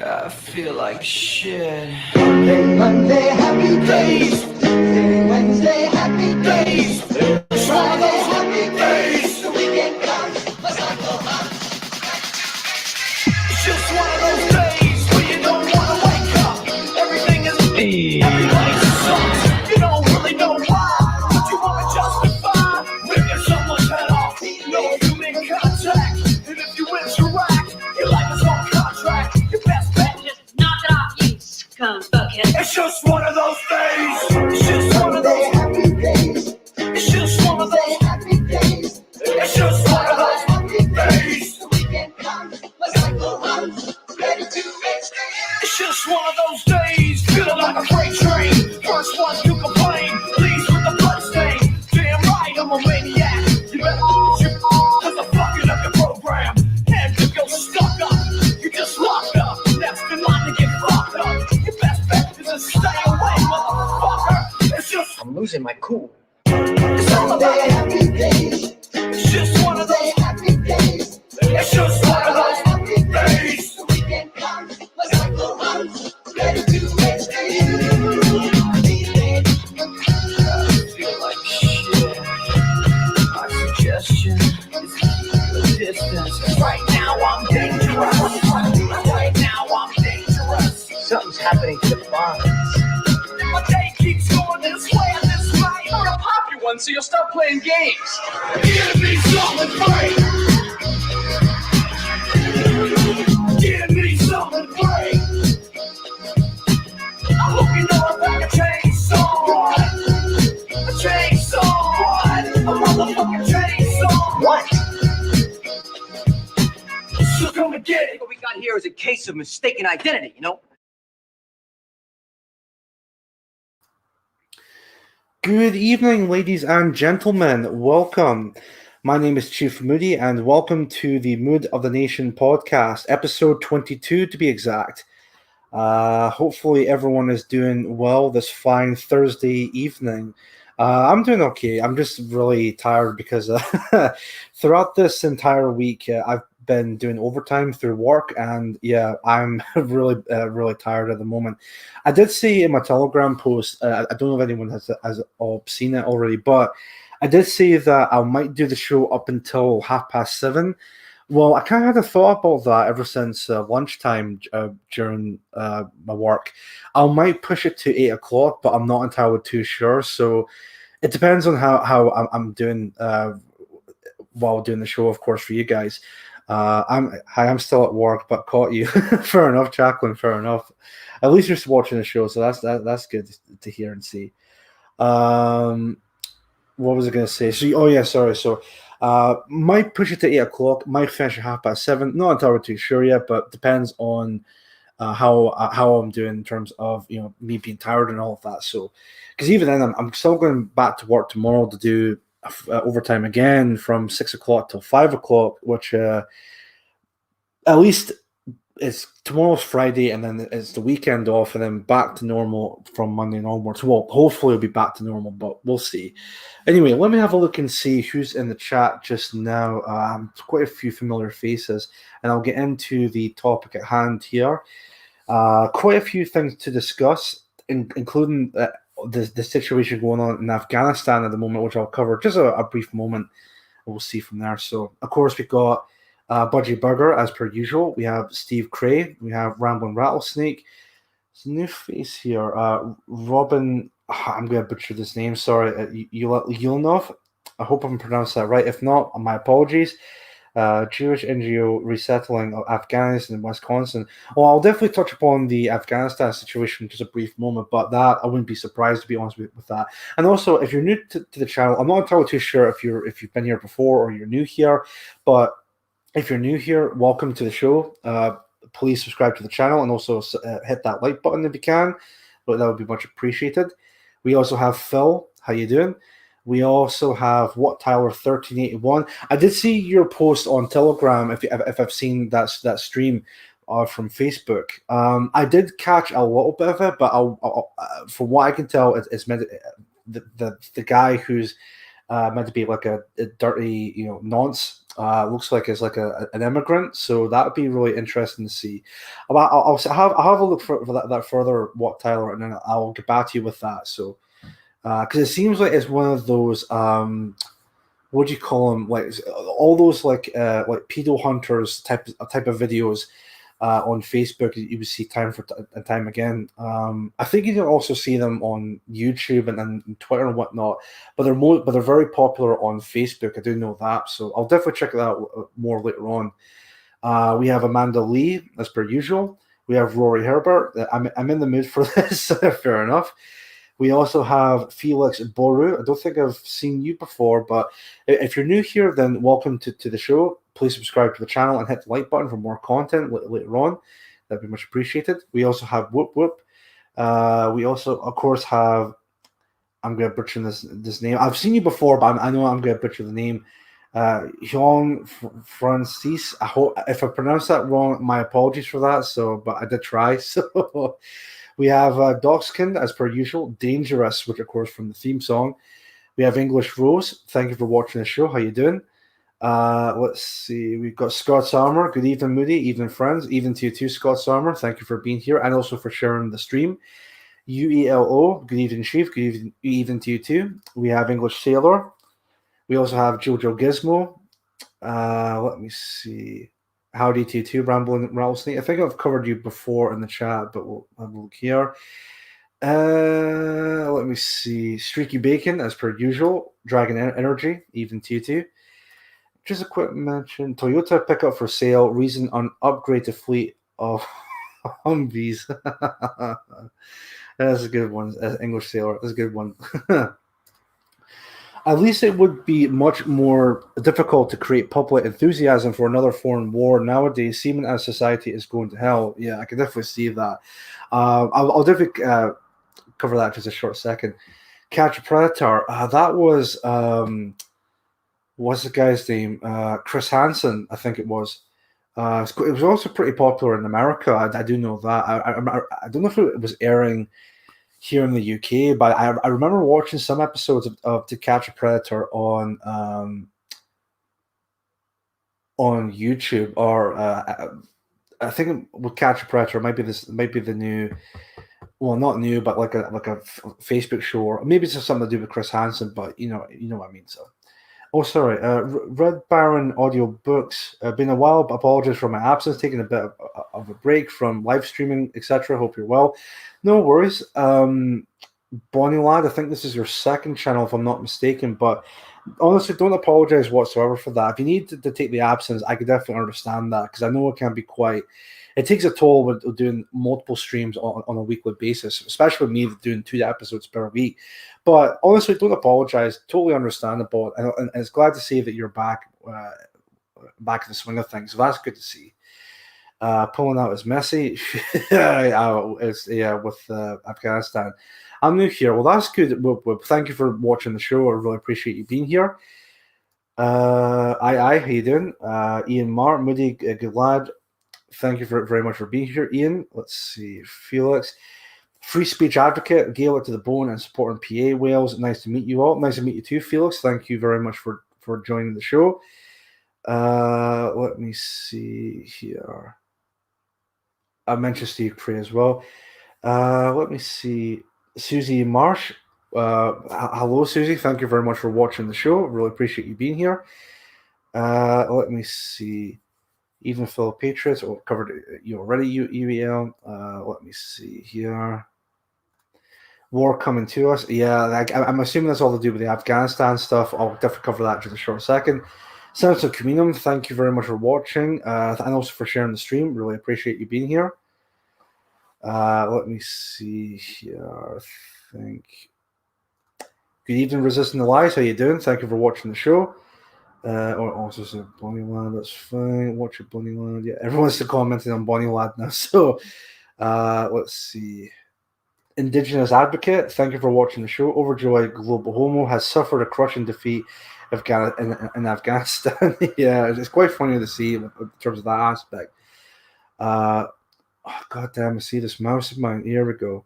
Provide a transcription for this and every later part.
I feel like shit. Monday, happy days. Tuesday, Wednesday, happy days. Friday, happy days. The weekend comes, let's not go home. It's just one of those days where you don't want to wake up. Everything is everybody sucks. You don't really know why, but you want to justify ripping someone's head off. No human contact, and if you interact, your life is on contract. Your best bet is Knock it off, you scum fuckhead. it's just one of those days. It's just one of Monday, those. happy days. It's just one of Tuesday, those. happy days. It's just one of those Happy days. days. The weekend comes, let's not go home. Ready to make stand. It's just one of those days, feeling like a freight train. First one to complain, leaves with the bloodstain. Damn right, I'm a maniac. You better shoot, cause I'm fucking up your program. And if you're stuck up, you just locked up. Next in line to get fucked up. Your best bet is to stay away, motherfucker. It's just, I'm losing my cool. it's all Monday, about, happy days. it's just one of Tuesday, those, happy days. it's just one of those Happy days. days. The weekend comes, let's not go home. Ready to make stand. I feel like shit. My suggestion is keep the distance. Right now I'm dangerous. Right now I'm dangerous. Something's happening to the bonds. My day keeps going this way and this way. I'm gonna pop you one so you'll stop playing games. Give me something great. Give me something great. I hope you know I got a chainsaw. A chainsaw. A motherfucking chainsaw. What? So come and get it. What we got here is a case of mistaken identity, you know? Good evening, ladies and gentlemen. Welcome. My name is Chief Moody, and welcome to the Mood of the Nation podcast, episode 22 to be exact. Hopefully, everyone is doing well this fine Thursday evening. I'm doing okay. I'm just really tired because throughout this entire week, I've been doing overtime through work, and yeah, I'm really tired at the moment. I did see in my Telegram post, I don't know if anyone has seen it already, but I did say that I might do the show up until 7:30. Well, I kind of had a thought about that ever since lunchtime during my work. I might push it to 8 o'clock, but I'm not entirely too sure. So it depends on how I'm doing while doing the show, of course, for you guys. I'm still at work, but caught you. Fair enough, Jacqueline. Fair enough. At least you're watching the show, so that's good to hear and see. What was I going to say? Sorry. So, might push it to 8 o'clock. Might finish at 7:30. Not entirely too sure yet, but depends on how I'm doing in terms of me being tired and all of that. So, because even then, I'm still going back to work tomorrow to do overtime again from 6 o'clock till 5 o'clock, which at least it's tomorrow's Friday, and then it's the weekend off, and then back to normal from Monday onwards. Well, hopefully it'll be back to normal, but we'll see. Anyway, let me have a look and see who's in the chat just now. Quite a few familiar faces, and I'll get into the topic at hand here. Quite a few things to discuss, including the situation going on in Afghanistan at the moment, which I'll cover just a brief moment. We'll see from there. So, of course, we've got Budgie Burger, as per usual. We have Steve Cray. We have Rambling Rattlesnake. There's a new face here. Robin, I'm going to butcher this name. Sorry. Yulanov. I hope I'm pronouncing that right. If not, my apologies. Jewish NGO resettling of Afghanistan and Wisconsin. Well, I'll definitely touch upon the Afghanistan situation in just a brief moment, but that I wouldn't be surprised, to be honest with that. And also, if you're new to the channel, I'm not entirely too sure if you've been here before or you're new here, but if you're new here, welcome to the show. Please subscribe to the channel and also hit that like button if you can. But that would be much appreciated. We also have Phil. How you doing? We also have Tyler 1381. I did see your post on Telegram. If I've seen that stream from Facebook, I did catch a little bit of it, but from what I can tell, it's meant the guy who's meant to be like a dirty nonce Looks like it's like an immigrant, so that would be really interesting to see. I'll have a look for that further, what Tyler, and then I'll get back to you with that. So, because it seems like it's one of those what do you call them? Like all those like pedo hunters type of videos on Facebook. You would see time and time again. I think you can also see them on YouTube and Twitter and whatnot. But they're very popular on Facebook. I do know that, so I'll definitely check that out more later on. We have Amanda Lee, as per usual. We have Rory Herbert. I'm in the mood for this. Fair enough. We also have Felix Boru. I don't think I've seen you before, but if you're new here, then welcome to the show. Please subscribe to the channel and hit the like button for more content later on. That'd be much appreciated. We also have Whoop Whoop. We also, of course, have, I'm going to butcher this name. I've seen you before, but I know I'm going to butcher the name. Jean Francis. I hope if I pronounced that wrong, my apologies for that. So, but I did try. So we have Doxkin, as per usual. Dangerous, which of course from the theme song. We have English Rose. Thank you for watching the show. How you doing? Let's see. We've got Scott's Armor. Good evening, Moody. Evening, friends. Even to you too, Scott's Armor. Thank you for being here and also for sharing the stream. UELO. Good evening, Chief. Good evening to you too. We have English Sailor. We also have Jojo Gizmo. Let me see. Howdy to you too, Rambling Rattlesnake. I think I've covered you before in the chat, but we'll have a look here. Let me see. Streaky Bacon, as per usual. Dragon Energy, even to you too. Just a quick mention. Toyota pickup for sale. Reason on upgrade to fleet of Humvees. That's a good one. English Sailor. That's a good one. At least it would be much more difficult to create public enthusiasm for another foreign war nowadays, seeming as society is going to hell. Yeah, I can definitely see that. I'll definitely cover that just a short second. Catch a Predator. That was what's the guy's name? Chris Hansen, I think it was. It was also pretty popular in America. I do know that. I don't know if it was airing here in the UK, but I remember watching some episodes of To Catch a Predator on YouTube, or I think with Catch a Predator might be the new, well, not new, but like a Facebook show, or maybe it's just something to do with Chris Hansen, but you know what I mean. So, oh sorry, Red Baron Audio Books. Been a while, but apologies for my absence. Taking a bit of a break from live streaming, etc. Hope you're well. No worries. Bonnie Lad, I think this is your second channel, if I'm not mistaken. But honestly, don't apologize whatsoever for that. If you need to take the absence, I could definitely understand that, because I know it can be quite. It takes a toll with doing multiple streams on a weekly basis, especially with me doing 2 episodes per week. But honestly, don't apologize. Totally understandable, and it's glad to see that you're back in the swing of things. So that's good to see. Pulling out is messy. With Afghanistan. I'm new here. Well, that's good. Thank you for watching the show. I really appreciate you being here. How you doing? Ian Marr, Moody, good lad. Thank you very much for being here, Ian. Let's see. Felix, free speech advocate, Gaelic to the bone, and supporting PA Wales. Nice to meet you all. Nice to meet you too, Felix. Thank you very much for joining the show. Let me see here. I mentioned Steve Prey as well. Let me see. Susie Marsh. Hello, Susie. Thank you very much for watching the show. Really appreciate you being here. Let me see. Even Phil Patriots. Covered you already, UEL. Let me see here. War coming to us. Yeah, I'm assuming that's all to do with the Afghanistan stuff. I'll definitely cover that in just a short second. Sense of Communum, thank you very much for watching, and also for sharing the stream. Really appreciate you being here. Let me see here. I think. Good evening, Resisting the Lies. How you doing? Thank you for watching the show. Or also say Bonnie Lad. That's fine. Watch it, Bonnie Lad. Yeah, everyone's still commenting on Bonnie Lad now. So, let's see. Indigenous Advocate. Thank you for watching the show. Overjoyed Global Homo has suffered a crushing defeat in Afghanistan. Yeah, it's quite funny to see in terms of that aspect. God damn, I see this mouse of mine. Here we go.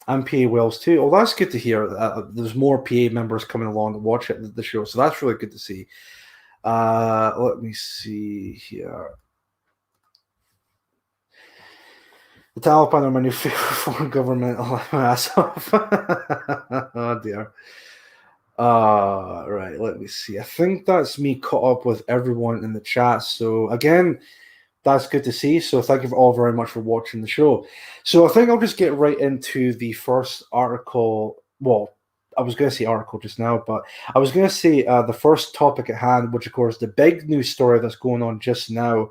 And PA Wales too. Oh, that's good to hear. There's more PA members coming along to watch the show, so that's really good to see. Let me see here. The Taliban are my new favorite foreign government. I'll laugh my ass off. Oh dear. Right, let me see. I think that's me caught up with everyone in the chat. So again, that's good to see. So thank you all very much for watching the show. So I think I'll just get right into the first article. Well, I was going to say article just now, but I was going to say the first topic at hand, which of course the big news story that's going on just now,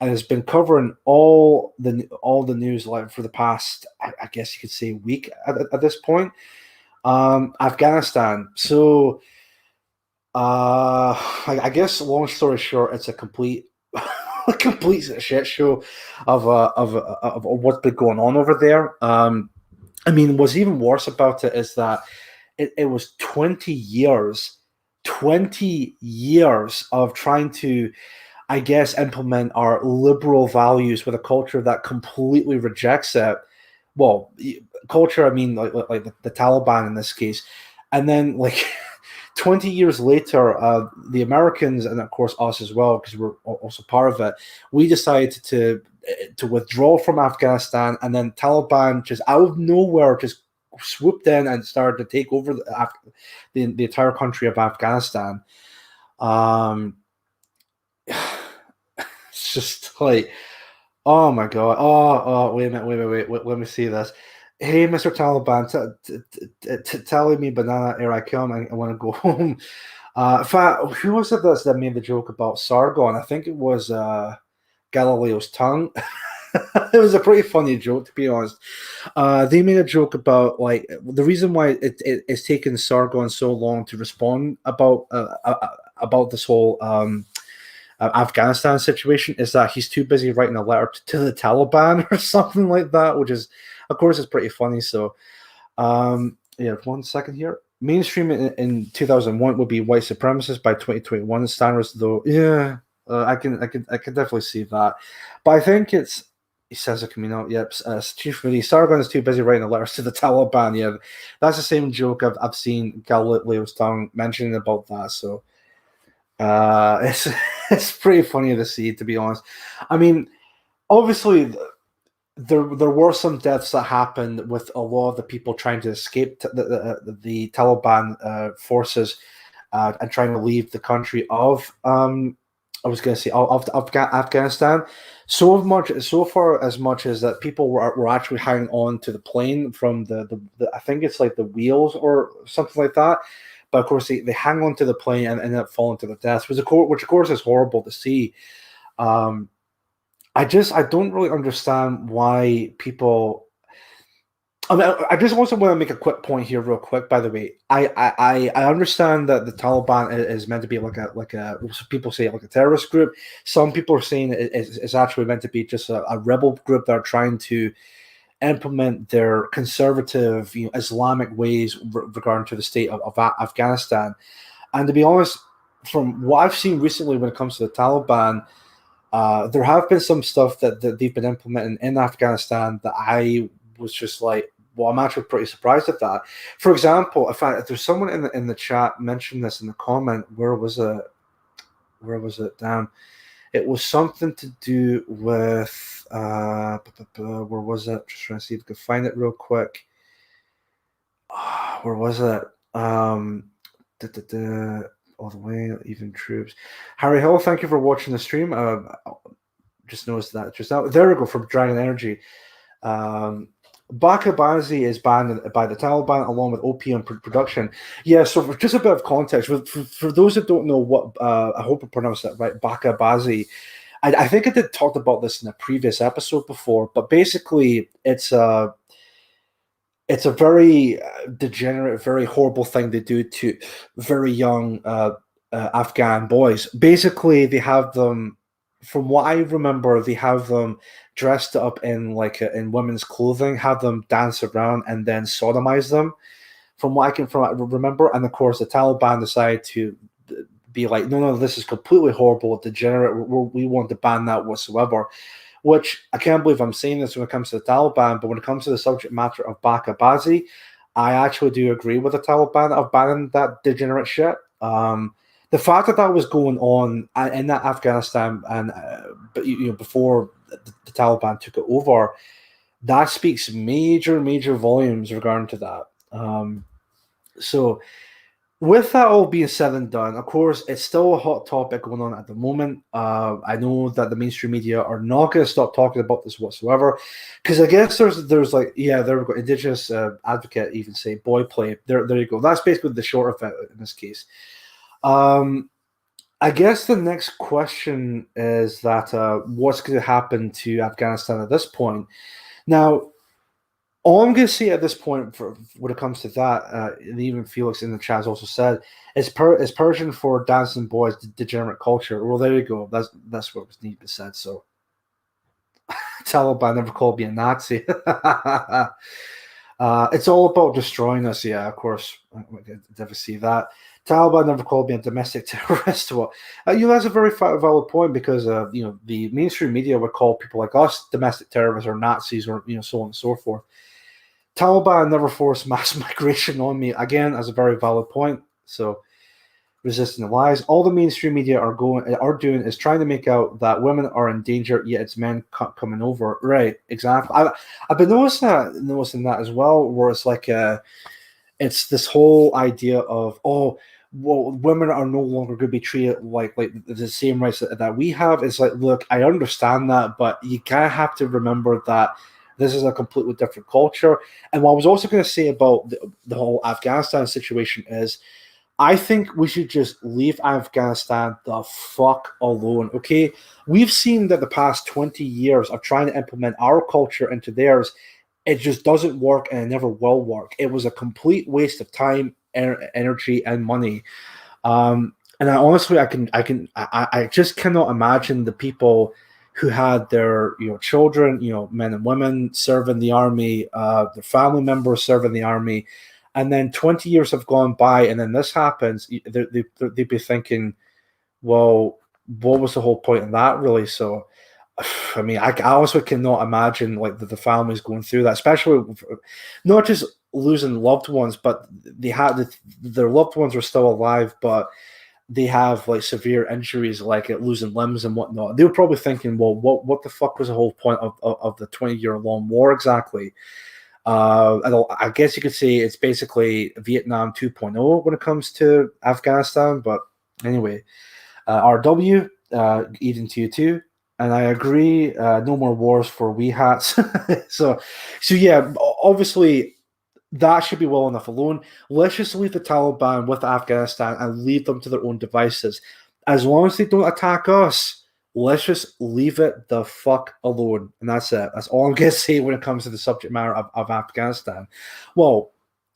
and has been covering all the news like for the past, I guess you could say, week at this point. Afghanistan. So, I guess long story short, it's a complete shit show of what's been going on over there. I mean, what's even worse about it is that it was 20 years of trying to, I guess, implement our liberal values with a culture that completely rejects it. Well, culture, I mean, like the Taliban in this case. And then, like, 20 years later, the Americans, and of course us as well, because we're also part of it, we decided to withdraw from Afghanistan, and then Taliban just out of nowhere just swooped in and started to take over the entire country of Afghanistan. It's just like, oh my god! Oh, wait a minute! Wait, let me see this. Hey, Mr. Taliban, telling me banana, here I come. I want to go home. In fact, who was it that made the joke about Sargon? I think it was Galileo's tongue. It was a pretty funny joke, to be honest. They made a joke about like the reason why it's taken Sargon so long to respond about this whole Afghanistan situation is that he's too busy writing a letter to the Taliban or something like that, which is, of course, is pretty funny. So, yeah, 1 second here. Mainstream in 2001 would be white supremacist by 2021 standards, though. Yeah, I can definitely see that. But I think it's, he says it coming out. Yep, Chief Moody, Sargon is too busy writing letters to the Taliban. Yeah, that's the same joke I've seen Galileo's tongue mentioning about that. So, it's pretty funny to see, to be honest. I mean, obviously, there were some deaths that happened with a lot of the people trying to escape the Taliban forces and trying to leave the country of I was going to say of Afghanistan. So far as much as that people were actually hanging on to the plane from the I think it's like the wheels or something like that. But of course, they hang on to the plane and end up falling to their deaths, which of course is horrible to see. I don't really understand why people. I mean, I just also want to make a quick point here, real quick. By the way, I understand that the Taliban is meant to be like a people say like a terrorist group. Some people are saying it's actually meant to be just a rebel group that are trying to implement their conservative, Islamic ways regarding to the state of Afghanistan. And to be honest, from what I've seen recently when it comes to the Taliban, there have been some stuff that they've been implementing in Afghanistan that I was just like, well, I'm actually pretty surprised at that. For example, in fact, there's someone in the chat mentioned this in the comment. Where was it? Damn. It was something to do with where was it? Just trying to see if I could find it real quick. Where was it? All the way, even troops. Harry Hill, thank you for watching the stream. Just noticed that just now. There we go, from Dragon Energy. Bakabazi is banned by the Taliban along with opium production. Yeah, so for just a bit of context, for those that don't know what, I hope I pronounced that right, Bakabazi, I think I did talk about this in a previous episode before, but basically it's a very degenerate, very horrible thing they do to very young Afghan boys. Basically, they have them, from what I remember, they have them dressed up in in women's clothing, have them dance around, and then sodomize them. From what I can remember, and of course, the Taliban decided to be like, no, this is completely horrible, degenerate. We want to ban that whatsoever. Which I can't believe I'm saying this when it comes to the Taliban, but when it comes to the subject matter of Bakabazi, I actually do agree with the Taliban of banning that degenerate shit. The the fact that that was going on in that Afghanistan and before the Taliban took it over, that speaks major volumes regarding to that. So with that all being said and done, of course, it's still a hot topic going on at the moment. I know that the mainstream media are not going to stop talking about this whatsoever, because I guess there's like, yeah, there we go. Indigenous advocate even say boy play. There you go. That's basically the short of it in this case. I guess the next question is that what's going to happen to Afghanistan at this point? Now, all I'm going to say at this point, for when it comes to that, and even Felix in the chat has also said, is Persian for dancing boys, degenerate culture. Well, there you go. That's what was needed to be said. So, Taliban never called me a Nazi. It's all about destroying us. Yeah, of course. I never see that. Taliban never called me a domestic terrorist. Well, that's a very valid point, because the mainstream media would call people like us domestic terrorists or Nazis, or so on and so forth. Taliban never forced mass migration on me. Again, that's a very valid point. So, resisting the lies. All the mainstream media are doing is trying to make out that women are in danger, yet it's men coming over. Right, exactly. I've been noticing that as well, where it's like it's this whole idea of, oh, well, women are no longer going to be treated like the same rights that we have. It's like, look, I understand that, but you kind of have to remember that this is a completely different culture. And what I was also going to say about the whole Afghanistan situation is, I think we should just leave Afghanistan the fuck alone, okay? We've seen that the past 20 years of trying to implement our culture into theirs, it just doesn't work, and it never will work. It was a complete waste of time, energy, and money. And I honestly, I just cannot imagine the people who had their children, men and women serving the army, their family members serving the army, and then 20 years have gone by, and then this happens. They'd be thinking, well, what was the whole point in that, really? So, I mean, I honestly cannot imagine like the families going through that, especially not just losing loved ones, but their loved ones are still alive, but they have like severe injuries, like losing limbs and whatnot. They were probably thinking, well, what the fuck was the whole point of the 20-year-long war exactly? I guess you could say it's basically Vietnam 2.0 when it comes to Afghanistan. But anyway, RW, eating to you too. And I agree, no more wars for wee hats. so yeah, obviously that should be well enough alone. Let's just leave the Taliban with Afghanistan and leave them to their own devices. As long as they don't attack us, let's just leave it the fuck alone. And that's it. That's all I'm going to say when it comes to the subject matter of Afghanistan. Well,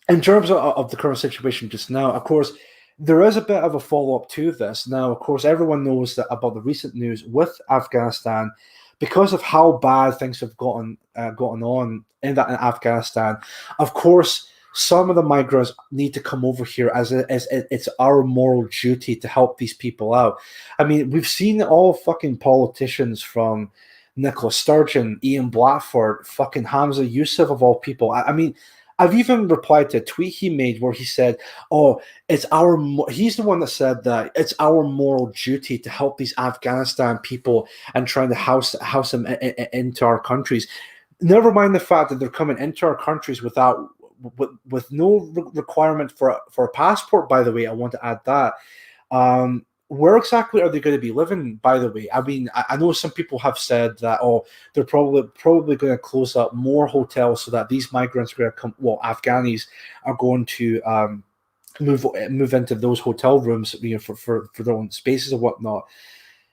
in terms of the current situation just now, of course, there is a bit of a follow-up to this. Now, of course, everyone knows that about the recent news with Afghanistan, because of how bad things have gotten on in Afghanistan. Of course, some of the migrants need to come over here as it's our moral duty to help these people out. I mean, we've seen all fucking politicians from Nicola Sturgeon, Ian Blackford, fucking Hamza Yusuf of all people. I mean, I've even replied to a tweet he made where he said, "Oh, he's the one that said that it's our moral duty to help these Afghanistan people and trying to house them into our countries. Never mind the fact that they're coming into our countries with no requirement for a passport. By the way, I want to add that. Where exactly are they going to be living, by the way? I mean, I know some people have said that, they're probably going to close up more hotels so that these migrants are going to come, Afghanis are going to move into those hotel rooms, for their own spaces and whatnot.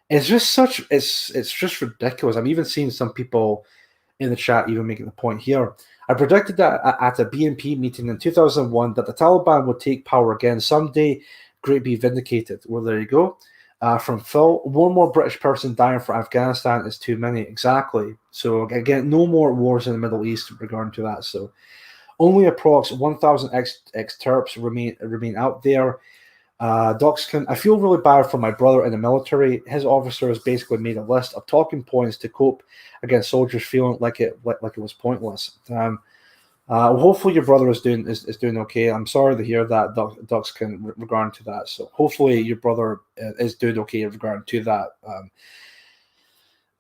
It's just it's just ridiculous. I'm even seeing some people in the chat even making the point here. I predicted that at a BNP meeting in 2001 that the Taliban would take power again someday. Great be vindicated. Well, there you go. From Phil, one more British person dying for Afghanistan is too many. Exactly. So again, no more wars in the Middle East regarding to that. So only approx 1,000 ex-Terps remain out there. Doxkin, I feel really bad for my brother in the military. His officers basically made a list of talking points to cope against soldiers feeling like it was pointless. Hopefully your brother is doing okay. I'm sorry to hear that, Duckskin, regarding to that. So hopefully your brother is doing okay regarding to that.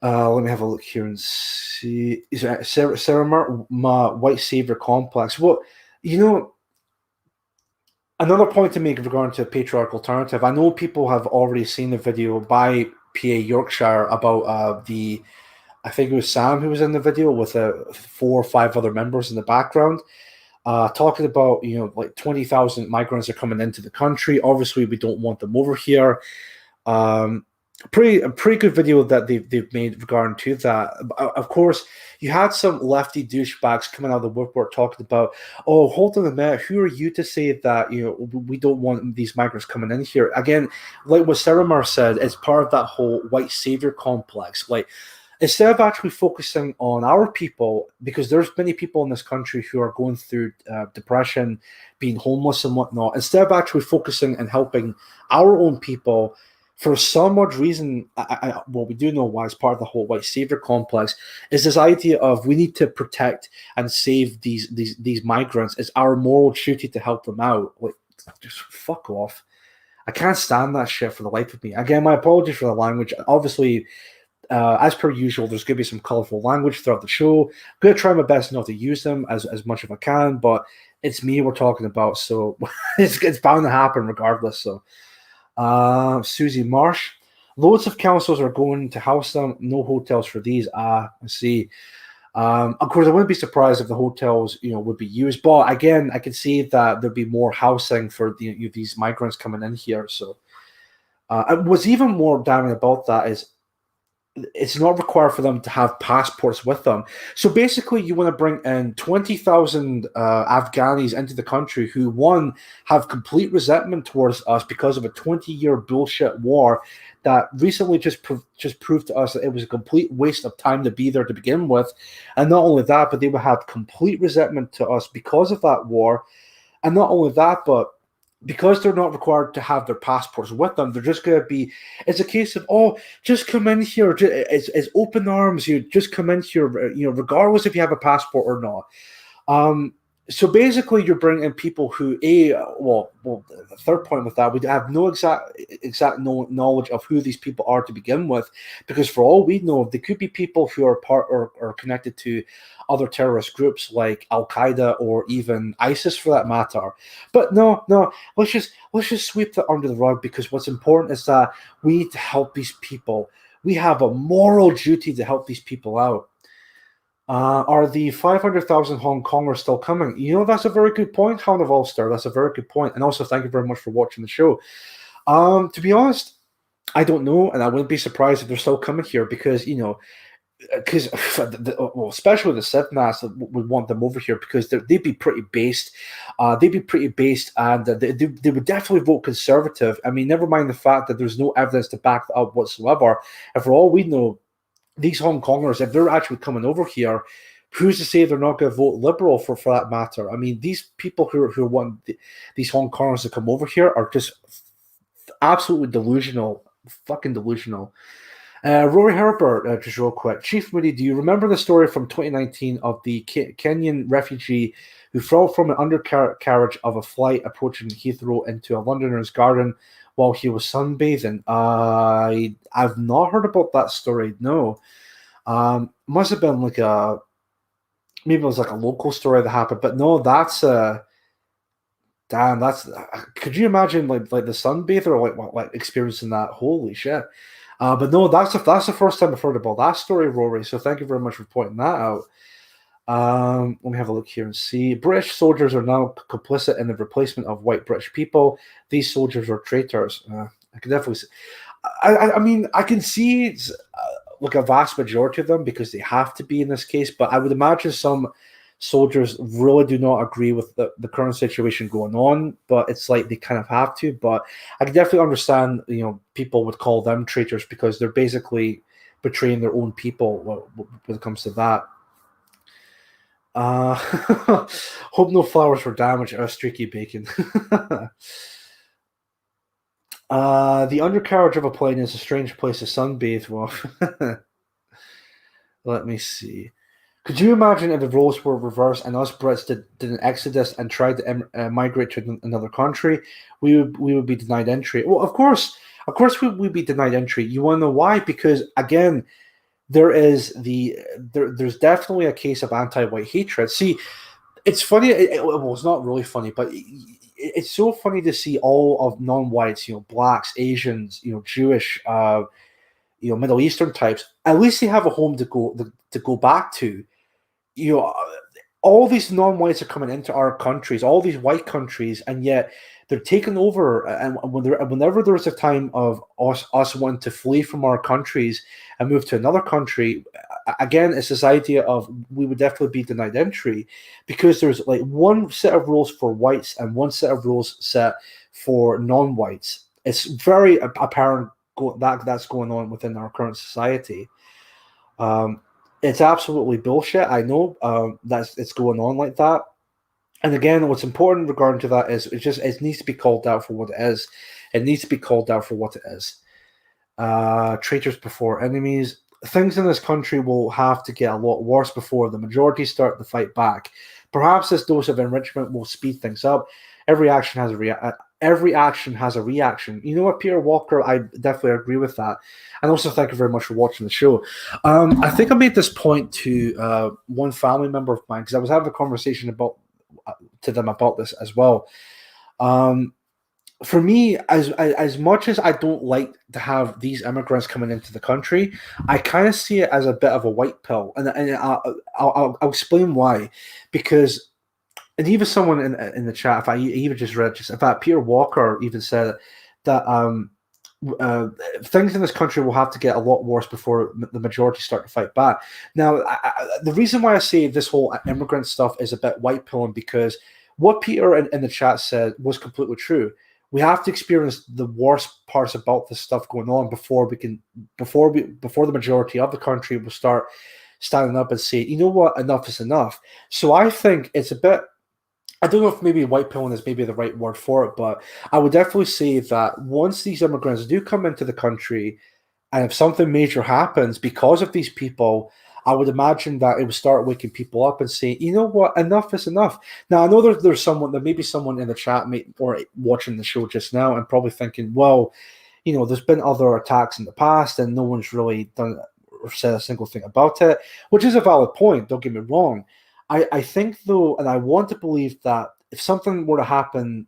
Let me have a look here and see. Is it Sarah Ma White Savior Complex? Well, you know, another point to make regarding to a patriarchal alternative. I know people have already seen the video by PA Yorkshire about the. I think it was Sam who was in the video with 4 or 5 other members in the background, talking about, you know, like 20,000 migrants are coming into the country. Obviously, we don't want them over here. A pretty good video that they've made regarding to that. Of course, you had some lefty douchebags coming out of the woodwork talking about, oh, hold on a minute, who are you to say that, you know, we don't want these migrants coming in here? Again, like what Saramar said, it's part of that whole white savior complex. Like, instead of actually focusing on our people, because there's many people in this country who are going through depression, being homeless and whatnot, instead of actually focusing and helping our own people, for some odd reason, well, we do know why, it's part of the whole white savior complex, is this idea of we need to protect and save these migrants. It's our moral duty to help them out. Like, just fuck off. I can't stand that shit for the life of me. Again, my apologies for the language. Obviously, as per usual, there's going to be some colorful language throughout the show. I'm going to try my best not to use them as much as I can, but it's me we're talking about, so it's bound to happen regardless. So, Susie Marsh, loads of councils are going to house them. No hotels for these. I see. Of course, I wouldn't be surprised if the hotels, you know, would be used. But again, I could see that there'd be more housing for these migrants coming in here. So, what's even more damning about that is, it's not required for them to have passports with them. So basically, you want to bring in 20,000 Afghanis into the country who, one, have complete resentment towards us because of a 20-year bullshit war that recently just proved to us that it was a complete waste of time to be there to begin with. And not only that, but they would have complete resentment to us because of that war. And not only that, but because they're not required to have their passports with them, they're just going to be, it's a case of, oh, just come in here. It's open arms. You just come in here, you know, regardless if you have a passport or not. So basically, you're bringing in people who, well, the third point with that, we have no exact knowledge of who these people are to begin with, because for all we know, they could be people who are part or connected to other terrorist groups like Al Qaeda or even ISIS, for that matter. But no, let's just sweep that under the rug, because what's important is that we need to help these people. We have a moral duty to help these people out. Are the 500,000 Hong Kongers still coming? You know, that's a very good point, Hound of Ulster. That's a very good point. And also, thank you very much for watching the show. To be honest, I don't know, and I wouldn't be surprised if they're still coming here, because, you know, because well, especially the Sithnas would want them over here, because they'd be pretty based. And they would definitely vote Conservative. I mean, never mind the fact that there's no evidence to back that up whatsoever. And for all we know, these Hong Kongers, if they're actually coming over here, who's to say they're not going to vote Liberal for that matter? I mean, these people who want these Hong Kongers to come over here are just absolutely delusional, fucking delusional. Rory Herbert, just real quick. Chief Moody, do you remember the story from 2019 of the Kenyan refugee who fell from an undercarriage of a flight approaching Heathrow into a Londoner's garden while he was sunbathing? I've not heard about that story, no. Must have been like maybe it was like a local story that happened, but no, that's damn, that's could you imagine like the sunbather or like experiencing that? Holy shit. But no, that's the first time I've heard about that story, Rory. So thank you very much for pointing that out. Let me have a look here and see. British soldiers are now complicit in the replacement of white British people. These soldiers are traitors. I can definitely see. I mean, I can see like a vast majority of them, because they have to be in this case. But I would imagine some soldiers really do not agree with the current situation going on, but it's like they kind of have to. But I can definitely understand, you know, people would call them traitors, because they're basically betraying their own people when it comes to that. Hope no flowers were damaged. Streaky bacon. The undercarriage of a plane is a strange place to sunbathe. Well, let me see. Could you imagine if the roles were reversed and us Brits did an exodus and tried to migrate to another country? We would be denied entry. Well, of course, we'd be denied entry. You want to know why? Because again, there's definitely a case of anti-white hatred. See, it's funny. Well, it's not really funny, but it's so funny to see all of non-whites, blacks, Asians, Jewish, Middle Eastern types. At least they have a home to go back to. You know, all these non-whites are coming into our countries, all these white countries, and yet they're taking over. And whenever there's a time of us wanting to flee from our countries and move to another country, again, it's this idea of we would definitely be denied entry because there's like one set of rules for whites and one set of rules set for non-whites. It's very apparent that's going on within our current society. It's absolutely bullshit. I know it's going on like that. And again, what's important regarding to that is it needs to be called out for what it is. It needs to be called out for what it is. Traitors before enemies. Things in this country will have to get a lot worse before the majority start the fight back. Perhaps this dose of enrichment will speed things up. Every action has a reaction. You know what, Peter Walker? I definitely agree with that. And also, thank you very much for watching the show. I think I made this point to one family member of mine because I was having a conversation to them about this as well. For me, as much as I don't like to have these immigrants coming into the country, I kind of see it as a bit of a white pill, and I'll explain why. Because, and even someone in the chat, if I even just read, in fact, Peter Walker even said that things in this country will have to get a lot worse before the majority start to fight back. Now, the reason why I say this whole immigrant stuff is a bit white pilling because what Peter in the chat said was completely true. We have to experience the worst parts about this stuff going on before the majority of the country will start standing up and say, you know what, enough is enough. So I think it's a bit, I don't know if maybe white pilling is maybe the right word for it, but I would definitely say that once these immigrants do come into the country, and if something major happens because of these people, I would imagine that it would start waking people up and saying, you know what, enough is enough. Now, I know there may be someone in the chat or watching the show just now and probably thinking, well, there's been other attacks in the past and no one's really done or said a single thing about it, which is a valid point, don't get me wrong. I think, though, and I want to believe that if something were to happen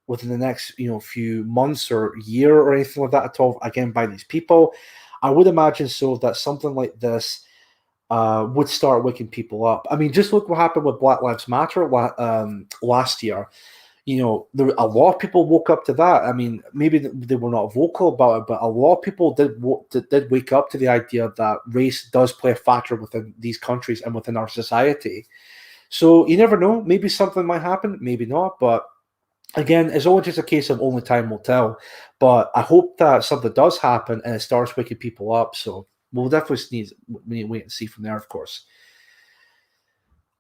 within the next few months or year or anything like that at all, again, by these people, I would imagine so that something like this would start waking people up. I mean, just look what happened with Black Lives Matter last year. A lot of people woke up to that. I mean, maybe they were not vocal about it, but a lot of people did wake up to the idea that race does play a factor within these countries and within our society. So you never know. Maybe something might happen, maybe not. But again, it's always just a case of only time will tell. But I hope that something does happen and it starts waking people up. So we'll definitely wait and see from there, of course.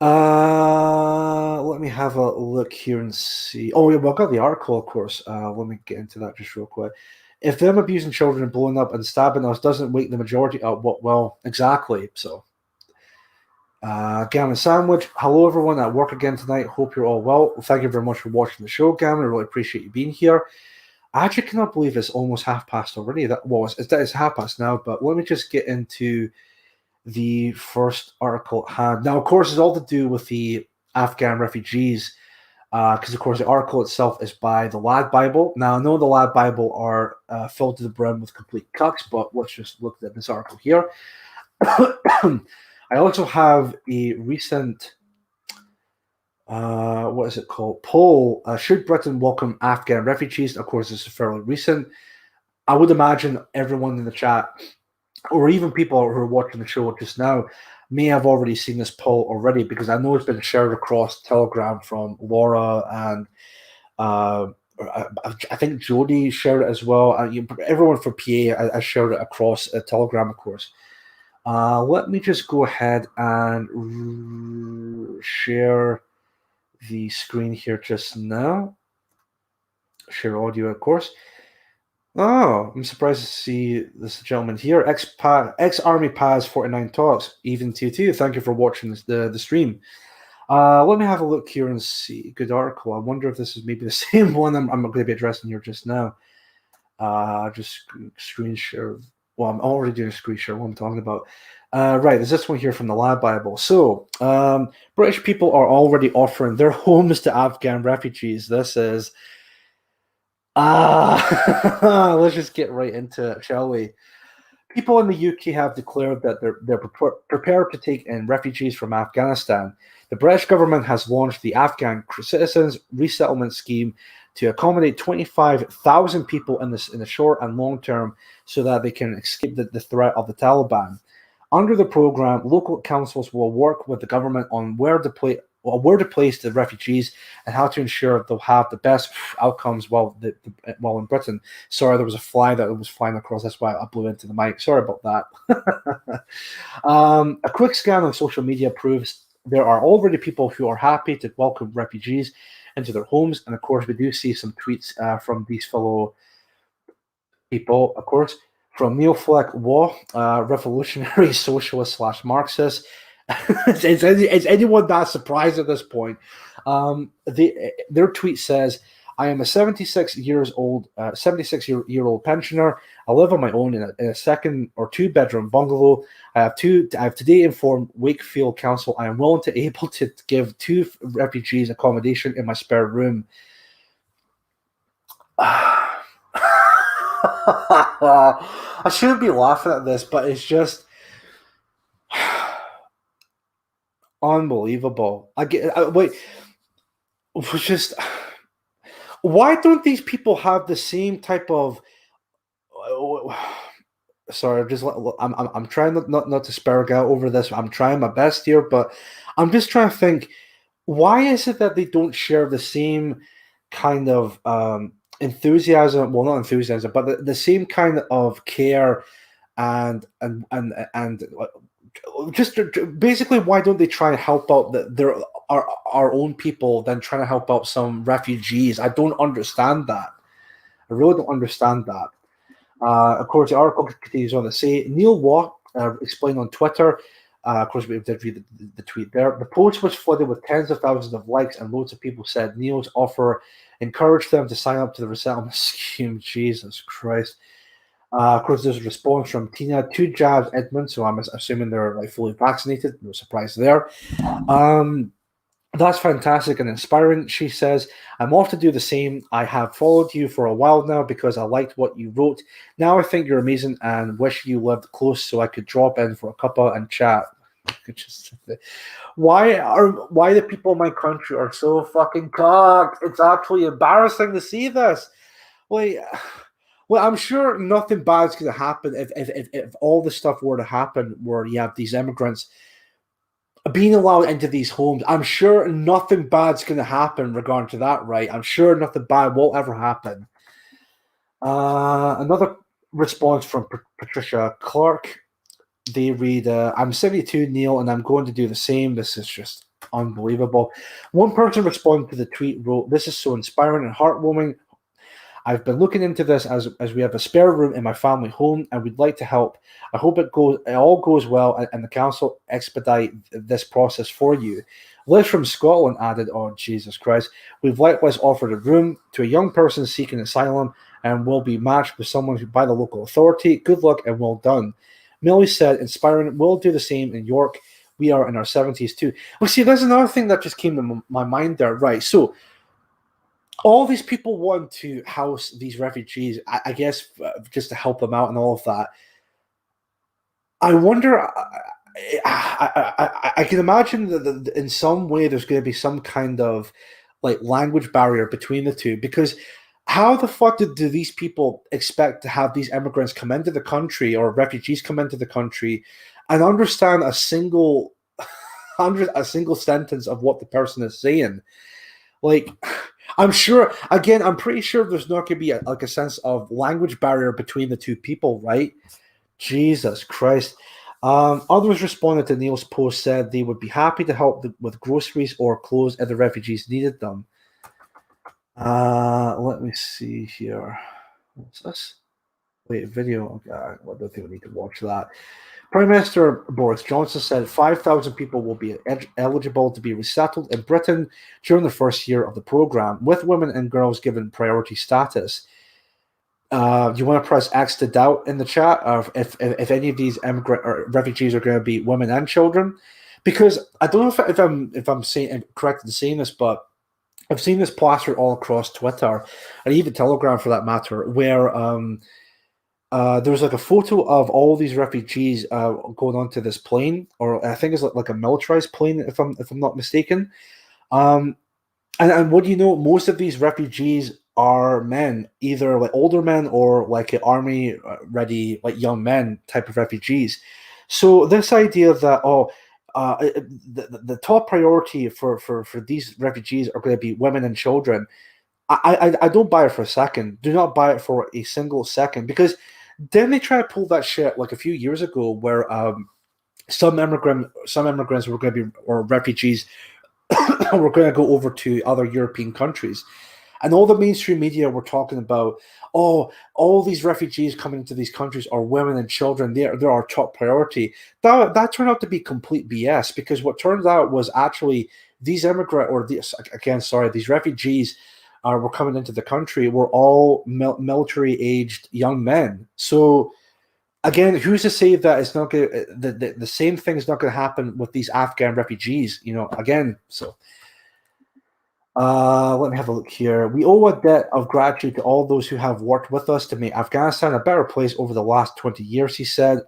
Let me have a look here and see. Oh, yeah, well, I've got the article, of course. Let me get into that just real quick. If them abusing children and blowing up and stabbing us doesn't wake the majority up, well, exactly. So, Gammon Sandwich. Hello, everyone at work again tonight. Hope you're all well. Thank you very much for watching the show, Gammon. I really appreciate you being here. I actually cannot believe it's almost past already. It's 5:30 now, but let me just get into the first article at hand. Now, of course, it's all to do with the Afghan refugees, because, of course, the article itself is by the Lad Bible. Now, I know the Lad Bible are filled to the brim with complete cucks, but let's just look at this article here. I also have a recent, what is it called? Poll. Should Britain welcome Afghan refugees? Of course, this is fairly recent. I would imagine everyone in the chat, or even people who are watching the show just now, may have already seen this poll already, because I know it's been shared across Telegram from Laura, and I think Jody shared it as well. Everyone from PA has shared it across Telegram, of course. Let me just go ahead and share the screen here just now. Share audio, of course. Oh, I'm surprised to see this gentleman here. Ex-Army Paz 49 talks. Even to you too. Thank you for watching the stream. Let me have a look here and see. Good article. I wonder if this is maybe the same one I'm going to be addressing here just now. Just screen share. Well, I'm already doing a screen share. What I'm talking about. Right, there's this one here from the Lab Bible. So, British people are already offering their homes to Afghan refugees. This is let's just get right into it, shall we? People in the UK have declared that they're prepared to take in refugees from Afghanistan. The British government has launched the Afghan Citizens Resettlement Scheme to accommodate 25,000 people in the short and long term so that they can escape the threat of the Taliban. Under the program, local councils will work with the government on where to place the refugees and how to ensure they'll have the best outcomes while in Britain. Sorry, there was a fly that was flying across. That's why I blew into the mic. Sorry about that. A quick scan on social media proves there are already people who are happy to welcome refugees into their homes. And of course, we do see some tweets from these fellow people, of course, from Neil Fleck Waugh, revolutionary socialist / Marxist. is anyone that surprised at this point? Their tweet says, "I am a 76-year-old pensioner. I live on my own in a second or two bedroom bungalow. I have today informed Wakefield Council I am willing to able to give 2 refugees accommodation in my spare room." I shouldn't be laughing at this, but it's just unbelievable. Wait, it's just why don't these people have the same type of? Sorry, I'm trying not to spark out over this. I'm trying my best here, but I'm just trying to think. Why is it that they don't share the same kind of enthusiasm? Well, not enthusiasm, but the same kind of care and just basically, why don't they try and help out our own people than trying to help out some refugees? I don't understand that. I really don't understand that. Of course, the article continues on to say, Neil Waugh explained on Twitter. Of course, we did read the tweet there. The post was flooded with tens of thousands of likes, and loads of people said Neil's offer encouraged them to sign up to the resettlement scheme. Jesus Christ. Of course, there's a response from Tina, 2 jabs, Edmund, so I'm assuming they're like fully vaccinated. No surprise there. That's fantastic and inspiring. She says, I'm off to do the same. I have followed you for a while now because I liked what you wrote. Now I think you're amazing and wish you lived close so I could drop in for a cuppa and chat. Why the people in my country are so fucking cocked? It's actually embarrassing to see this. Well, I'm sure nothing bad's going to happen if all the stuff were to happen where you have these immigrants being allowed into these homes. I'm sure nothing bad's going to happen regarding to that, right? I'm sure nothing bad will ever happen. Another response from Patricia Clark. They read, I'm 72, Neil, and I'm going to do the same. This is just unbelievable. One person responding to the tweet wrote, this is so inspiring and heartwarming. I've been looking into this as we have a spare room in my family home and we'd like to help. I hope it all goes well and the council expedite this process for you. Liz from Scotland added, oh, Jesus Christ. We've likewise offered a room to a young person seeking asylum and will be matched with someone by the local authority. Good luck and well done. Millie said, inspiring, we'll do the same in York. We are in our 70s too. Well, see, there's another thing that just came to my mind there. Right, so all these people want to house these refugees, I guess, just to help them out and all of that. I wonder, I can imagine that in some way there's going to be some kind of like language barrier between the two, because how the fuck do these people expect to have these immigrants come into the country or refugees come into the country and understand a single sentence of what the person is saying? Like, I'm pretty sure there's not going to be a sense of language barrier between the two people, right? Jesus Christ. Others responded to Neil's post, said they would be happy to help with groceries or clothes if the refugees needed them. Let me see here. What's this? Wait, video. Okay, I don't think we need to watch that. Prime Minister Boris Johnson said 5,000 people will be eligible to be resettled in Britain during the first year of the programme, with women and girls given priority status. You want to press X to doubt in the chat of if any of these immigrant or refugees are going to be women and children, because I don't know if I'm saying correct in saying this, but I've seen this plastered all across Twitter and even Telegram for that matter, where there's like a photo of all these refugees going onto this plane, or I think it's like a militarized plane, if I'm not mistaken. And what do you know? Most of these refugees are men, either like older men or like an army ready, like young men type of refugees. So this idea that the top priority for these refugees are going to be women and children, I don't buy it for a second. Do not buy it for a single second, because then they try to pull that shit like a few years ago, where some immigrants were going to be, or refugees were going to go over to other European countries. And all the mainstream media were talking about, oh, all these refugees coming into these countries are women and children. They're our top priority. That turned out to be complete BS, because what turned out was actually these these refugees were coming into the country were all military-aged young men. So again, who's to say that it's not going the same thing is not going to happen with these Afghan refugees? Again, so. Let me have a look here. We owe a debt of gratitude to all those who have worked with us to make Afghanistan a better place over the last 20 years, he said.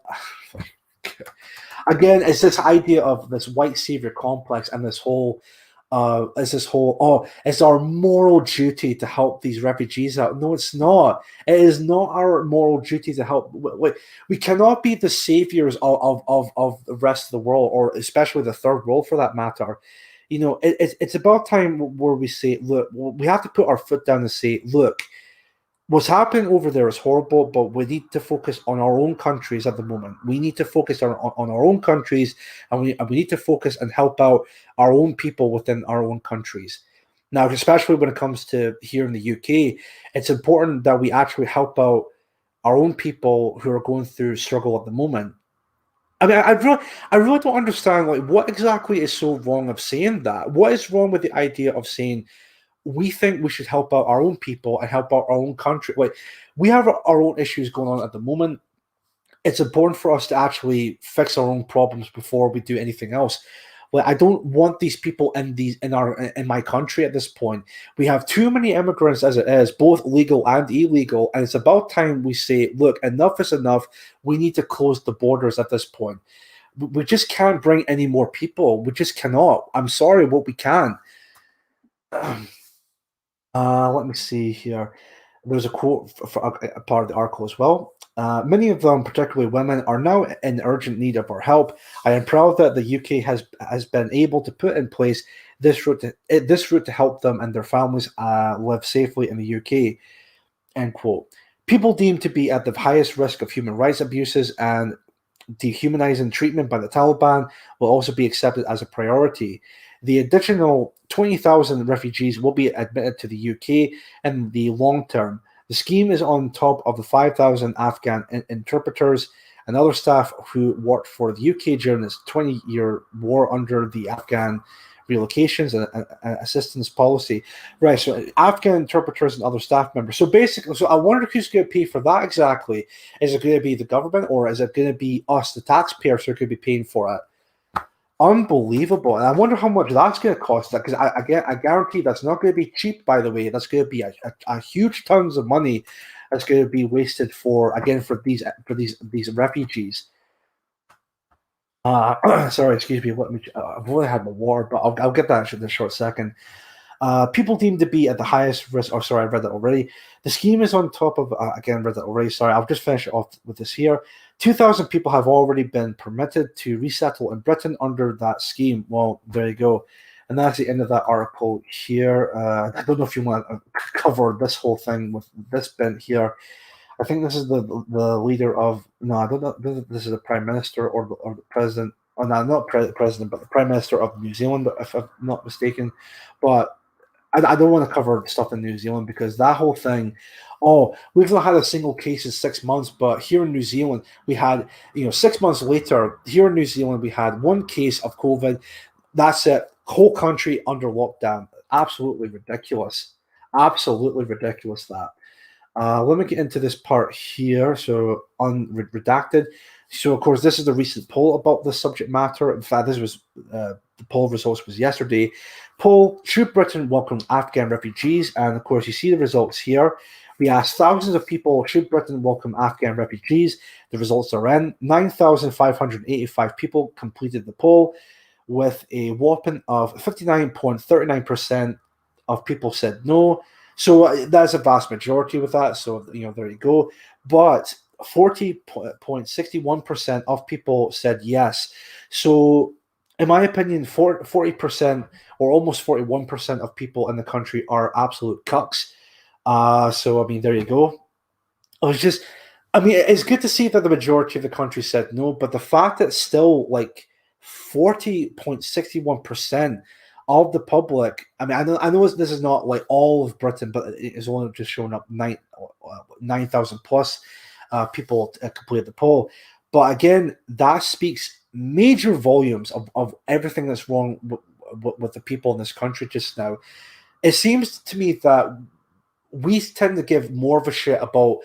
Again, it's this idea of this white savior complex and it's our moral duty to help these refugees out. No, it's not. It is not our moral duty to help. We cannot be the saviors of the rest of the world, or especially the third world for that matter. It's about time where we say, look, we have to put our foot down and say, look, what's happening over there is horrible, but we need to focus on our own countries at the moment. We need to focus on our own countries, and we need to focus and help out our own people within our own countries. Now, especially when it comes to here in the UK, it's important that we actually help out our own people who are going through struggle at the moment. I mean, I really don't understand, like, what exactly is so wrong of saying that? What is wrong with the idea of saying we think we should help out our own people and help out our own country? Like, we have our own issues going on at the moment. It's important for us to actually fix our own problems before we do anything else. Like, I don't want these people in my country at this point. We have too many immigrants as it is, both legal and illegal, and it's about time we say, look, enough is enough. We need to close the borders at this point. We just can't bring any more people. We just cannot. I'm sorry, but we can. Let me see here. There's a quote for a part of the article as well. Many of them, particularly women, are now in urgent need of our help. I am proud that the UK has been able to put in place this route to help them and their families live safely in the UK. End quote. People deemed to be at the highest risk of human rights abuses and dehumanizing treatment by the Taliban will also be accepted as a priority. The additional 20,000 refugees will be admitted to the UK in the long term. The scheme is on top of the 5,000 Afghan interpreters and other staff who worked for the UK during this 20-year war under the Afghan relocations and assistance policy. Right, so Afghan interpreters and other staff members. So basically, I wonder who's going to pay for that exactly. Is it going to be the government, or is it going to be us, the taxpayers, who are going to be paying for it? Unbelievable. And I wonder how much that's going to cost, because I guarantee that's not going to be cheap, by the way. That's going to be a huge tons of money that's going to be wasted for these refugees. Sorry, excuse me. I've only had my water, but I'll get that in a short second. People deemed to be at the highest risk. Oh, sorry, I read that already. The scheme is on top of, again, read that already. Sorry, I'll just finish it off with this here. 2,000 people have already been permitted to resettle in Britain under that scheme. Well, there you go. And that's the end of that article here. I don't know if you want to cover this whole thing with this bit here. I think this is the leader of, no, I don't know, this is the Prime Minister or the President. Oh, no, not President, but the Prime Minister of New Zealand, if I'm not mistaken. But I don't want to cover stuff in New Zealand because that whole thing. Oh, we've not had a single case in 6 months, but here in New Zealand we had, 6 months later here in New Zealand we had one case of COVID. That's it. Whole country under lockdown. Absolutely ridiculous. Absolutely ridiculous. That. Let me get into this part here. So, unredacted. So, of course, this is the recent poll about this subject matter. In fact, this was the poll results was yesterday. Poll: Should Britain welcome Afghan refugees? And of course, you see the results here. We asked thousands of people: Should Britain welcome Afghan refugees? The results are in. 9,585 people completed the poll, with a whopping of 59.39% of people said no. So that's a vast majority with that. So, there you go. But 40.61% of people said yes. So, in my opinion, 40% or almost 41% of people in the country are absolute cucks. So, I mean, there you go. It's good to see that the majority of the country said no, but the fact that still like 40.61% of the public. I mean, I know this is not like all of Britain, but it is only just showing up 9,000 plus people completed the poll. But again, that speaks major volumes of everything that's wrong with the people in this country just now. It seems to me that we tend to give more of a shit about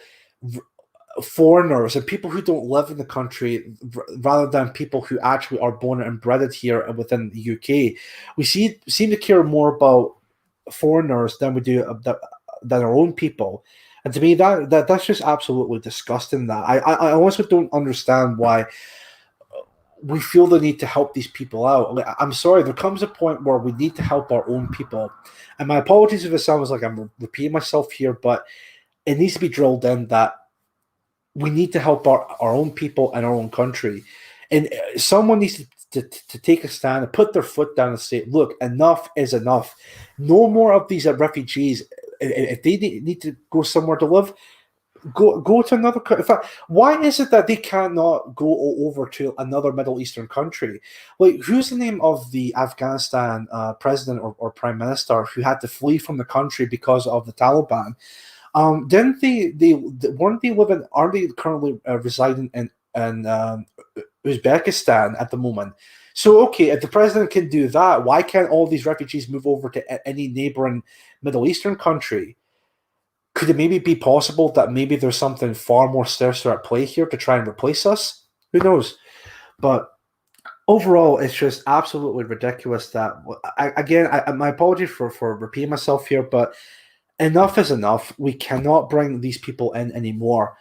foreigners and people who don't live in the country rather than people who actually are born and bred here within the UK. We seem to care more about foreigners than we do than our own people. And to me, that's just absolutely disgusting. That I also don't understand why we feel the need to help these people out. Like, I'm sorry, there comes a point where we need to help our own people. And my apologies if it sounds like I'm repeating myself here, but it needs to be drilled in that we need to help our own people and our own country. And someone needs to take a stand and put their foot down and say, look, enough is enough. No more of these refugees. If they need to go somewhere to live, go to another country. In fact, why is it that they cannot go over to another Middle Eastern country? Like, who's the name of the Afghanistan president or prime minister who had to flee from the country because of the Taliban? Didn't weren't they living? Are they currently residing in Uzbekistan at the moment? So, okay, if the president can do that, why can't all these refugees move over to any neighboring Middle Eastern country? Could it maybe be possible that maybe there's something far more sinister at play here to try and replace us? Who knows? But overall, it's just absolutely ridiculous that, my apologies for repeating myself here, but enough is enough. We cannot bring these people in anymore.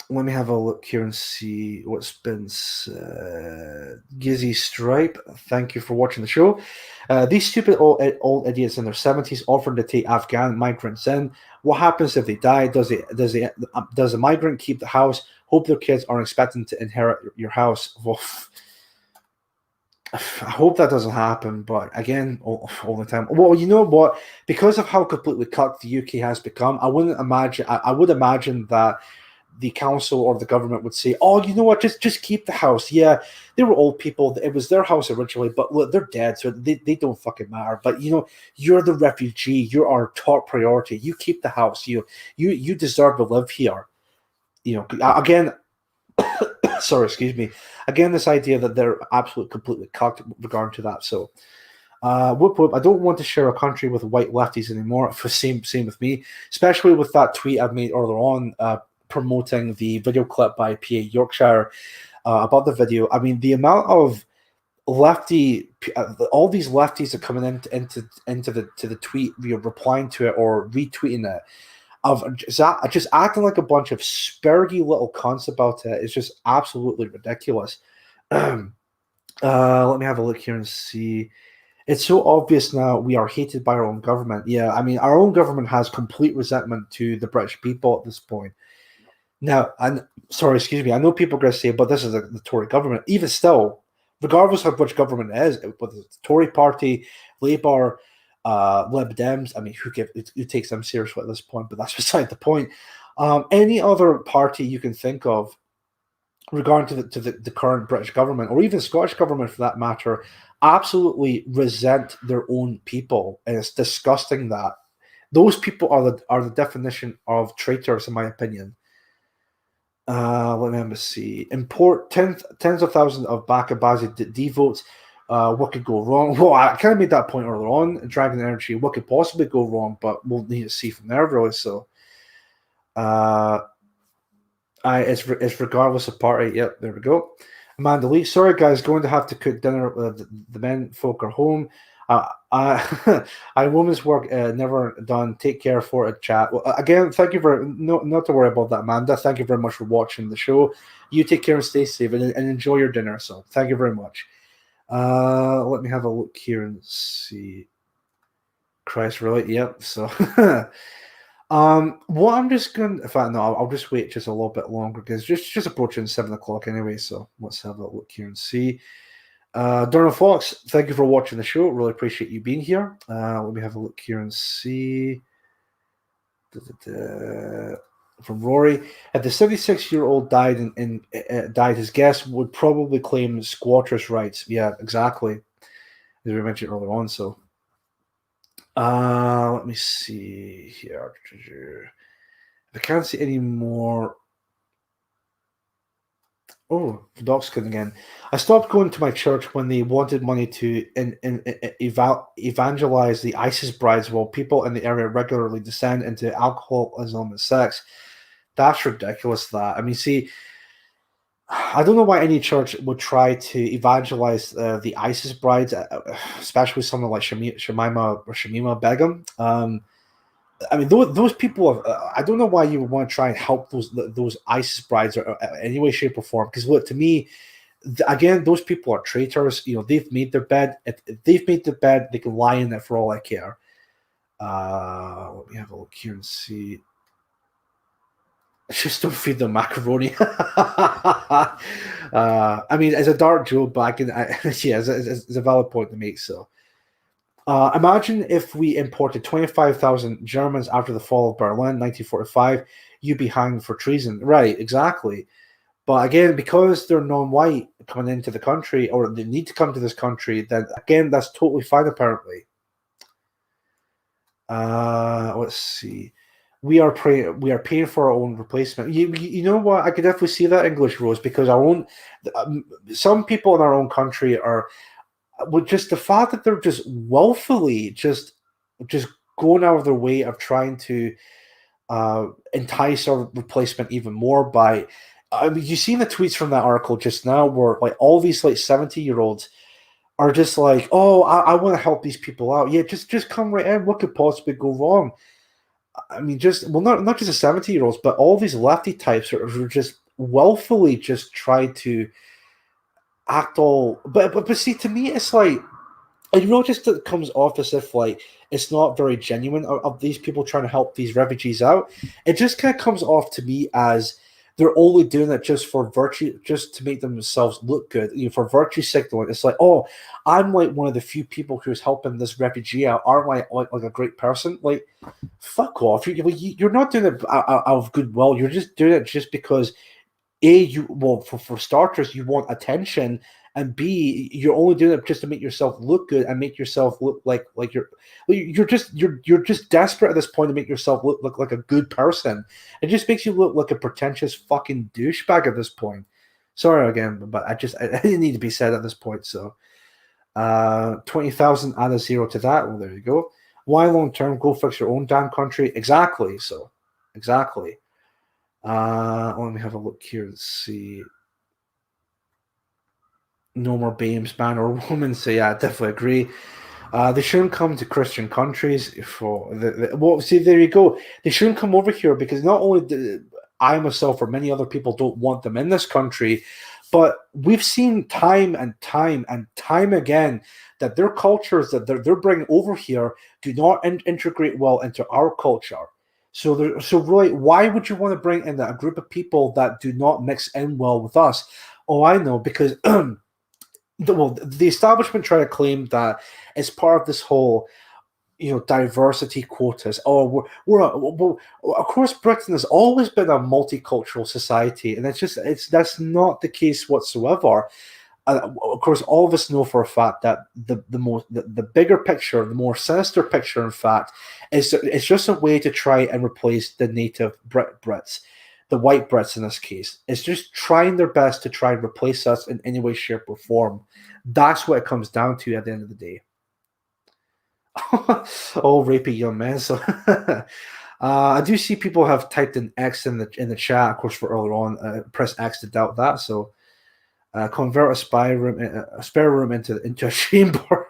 Let me have a look here and see what's been said. Gizzy Stripe, thank you for watching the show. These stupid old idiots in their 70s offering to take Afghan migrants in. What happens if they die? Does the migrant keep the house? Hope their kids aren't expecting to inherit your house. Well, I hope that doesn't happen, but again, all the time. Well, you know what? Because of how completely cucked the UK has become, I would imagine that the council or the government would say, "Oh, you know what? Just keep the house. Yeah, they were old people. It was their house originally, but look, they're dead, so they don't fucking matter. But you're the refugee. You're our top priority. You keep the house. You deserve to live here. Again." Sorry, excuse me. Again, this idea that they're absolutely completely cocked regarding to that. So, whoop whoop. I don't want to share a country with white lefties anymore. Same with me, especially with that tweet I've made earlier on promoting the video clip by PA Yorkshire about the video. I mean, the amount of all these lefties are coming into the tweet, replying to it or retweeting it, of just acting like a bunch of spurgy little cunts about it. It's just absolutely ridiculous. Let me have a look here and see. It's so obvious now we are hated by our own government. Yeah, I mean, our own government has complete resentment to the British people at this point. Now, sorry, excuse me, I know people are going to say, but this is the Tory government. Even still, regardless of which government it is, whether it's the Tory party, Labour, Lib Dems, I mean, who takes them seriously at this point? But that's beside the point. Any other party you can think of regarding the current British government, or even Scottish government for that matter, absolutely resent their own people, and it's disgusting that those people are the definition of traitors, in my opinion. Let me see. Import tens of thousands of Bakabazi D votes. What could go wrong? Well, I kind of made that point earlier on. Dragon Energy. What could possibly go wrong? But we'll need to see from there, really. So, it's regardless of party. Yep, there we go. Amanda Lee. Sorry, guys, going to have to cook dinner. The men folk are home. I women's work never done. Take care for a chat. Well, again, thank you for not to worry about that, Amanda. Thank you very much for watching the show. You take care and stay safe and enjoy your dinner. So thank you very much. Let me have a look here and see. Christ, really? Yep. So, what I'm just going. In fact, no, I'll just wait just a little bit longer because just approaching 7 o'clock anyway. So let's have a look here and see. Donald Fox, thank you for watching the show. Really appreciate you being here. Let me have a look here and see. From Rory, if the 76-year-old died died, his guest would probably claim squatters' rights. Yeah, exactly, as we mentioned earlier on. So, let me see here. If I can't see any more. Oh, Doxkin again. I stopped going to my church when they wanted money to evangelize the ISIS brides, while people in the area regularly descend into alcoholism and sex. That's ridiculous, that. I mean, see, I don't know why any church would try to evangelize the ISIS brides, especially someone like Shamima Begum. I mean, those people. I don't know why you would want to try and help those ISIS brides or any way, shape, or form. Because look, to me, again, those people are traitors. You know, they've made their bed. If they've made the bed, they can lie in it for all I care. Let me have a look here and see. Just don't feed them macaroni. I mean, it's a dark joke, but it's a valid point to make. So. Imagine if we imported 25,000 Germans after the fall of Berlin, 1945, you'd be hanged for treason. Right, exactly. But again, because they're non-white coming into the country, or they need to come to this country, then again, that's totally fine, apparently. Let's see. We are paying for our own replacement. You know what? I could definitely see that, English Rose, because some people in our own country are. With just the fact that they're just willfully just going out of their way of trying to entice our replacement even more by, I mean, you seen the tweets from that article just now where like all these like 70-year-olds are just like, oh, I want to help these people out. Yeah, just come right in. What could possibly go wrong? I mean, not just the 70-year-olds, but all these lefty types are just willfully just try to act all, but see, to me, it's like, you know, just it comes off as if like it's not very genuine of these people trying to help these refugees out. It just kind of comes off to me as they're only doing it just for virtue, just to make themselves look good, you know, for virtue signaling. It's like, oh, I'm like one of the few people who's helping this refugee out. Aren't I like a great person? Like, fuck off. You're not doing it out of goodwill. You're just doing it just because. For starters, you want attention, and B, you're only doing it just to make yourself look good and make yourself look like you're just desperate at this point to make yourself look like a good person. It just makes you look like a pretentious fucking douchebag at this point. Sorry again, but I didn't need to be said at this point. So, 20,000, add a zero to that. Well, there you go. Why long term? Go fix your own damn country. Exactly. So, exactly. Let me have a look here and see. No more BAMEs, man or woman. So yeah, I definitely agree. They shouldn't come to Christian countries for well. See, there you go. They shouldn't come over here because not only do I myself or many other people don't want them in this country, but we've seen time and time again that their cultures that they're bringing over here do not integrate well into our culture. So really, why would you want to bring in a group of people that do not mix in well with us? Oh, I know, because the establishment try to claim that it's part of this whole, diversity quotas. Oh, of course, Britain has always been a multicultural society, and that's not the case whatsoever. Of course, all of us know for a fact that the bigger picture, the more sinister picture, in fact, is it's just a way to try and replace the native Brits, the white Brits in this case. It's just trying their best to try and replace us in any way, shape, or form. That's what it comes down to at the end of the day. Oh, rapey young men. So I do see people have typed in X in the chat, of course, for earlier on. Press X to doubt that. So. Convert a spare room into a chamber.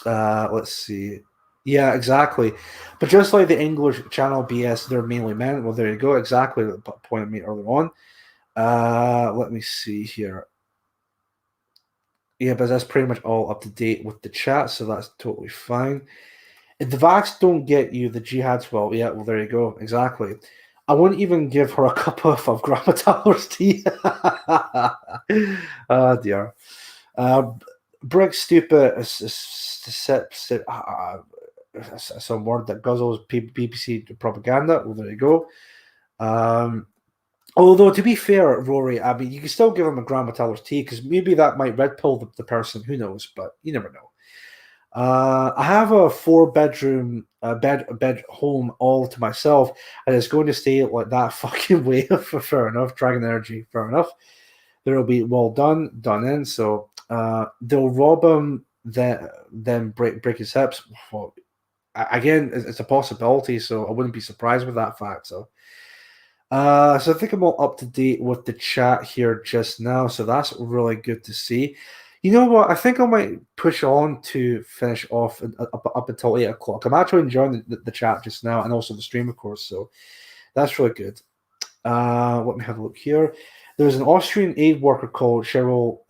Let's see. Yeah, exactly. But just like the English channel BS, they're mainly men. Well, there you go. Exactly the point I made earlier on. Let me see here. Yeah, but that's pretty much all up to date with the chat, so that's totally fine. If the vax don't get you, the jihad's well. Yeah, well, there you go. Exactly. I wouldn't even give her a cup of Grandma Tyler's tea. Oh, dear. Brick stupid some word that guzzles BBC propaganda. Well, there you go. Although, to be fair, Rory, I mean, you can still give him a Grandma Tyler's tea because maybe that might red pill the person. Who knows? But you never know. I have a 4-bedroom bed home all to myself, and it's going to stay like that fucking way. Fair enough. Dragon Energy, fair enough. There'll be well done in. So they'll rob him, then break his hips. Well, again, it's a possibility, so I wouldn't be surprised with that fact. So I think I'm all up to date with the chat here just now, so that's really good to see. You know what? I think I might push on to finish off up until 8 o'clock. I'm actually enjoying the chat just now, and also the stream, of course. So that's really good. Let me have a look here. There's an Austrian aid worker called Cheryl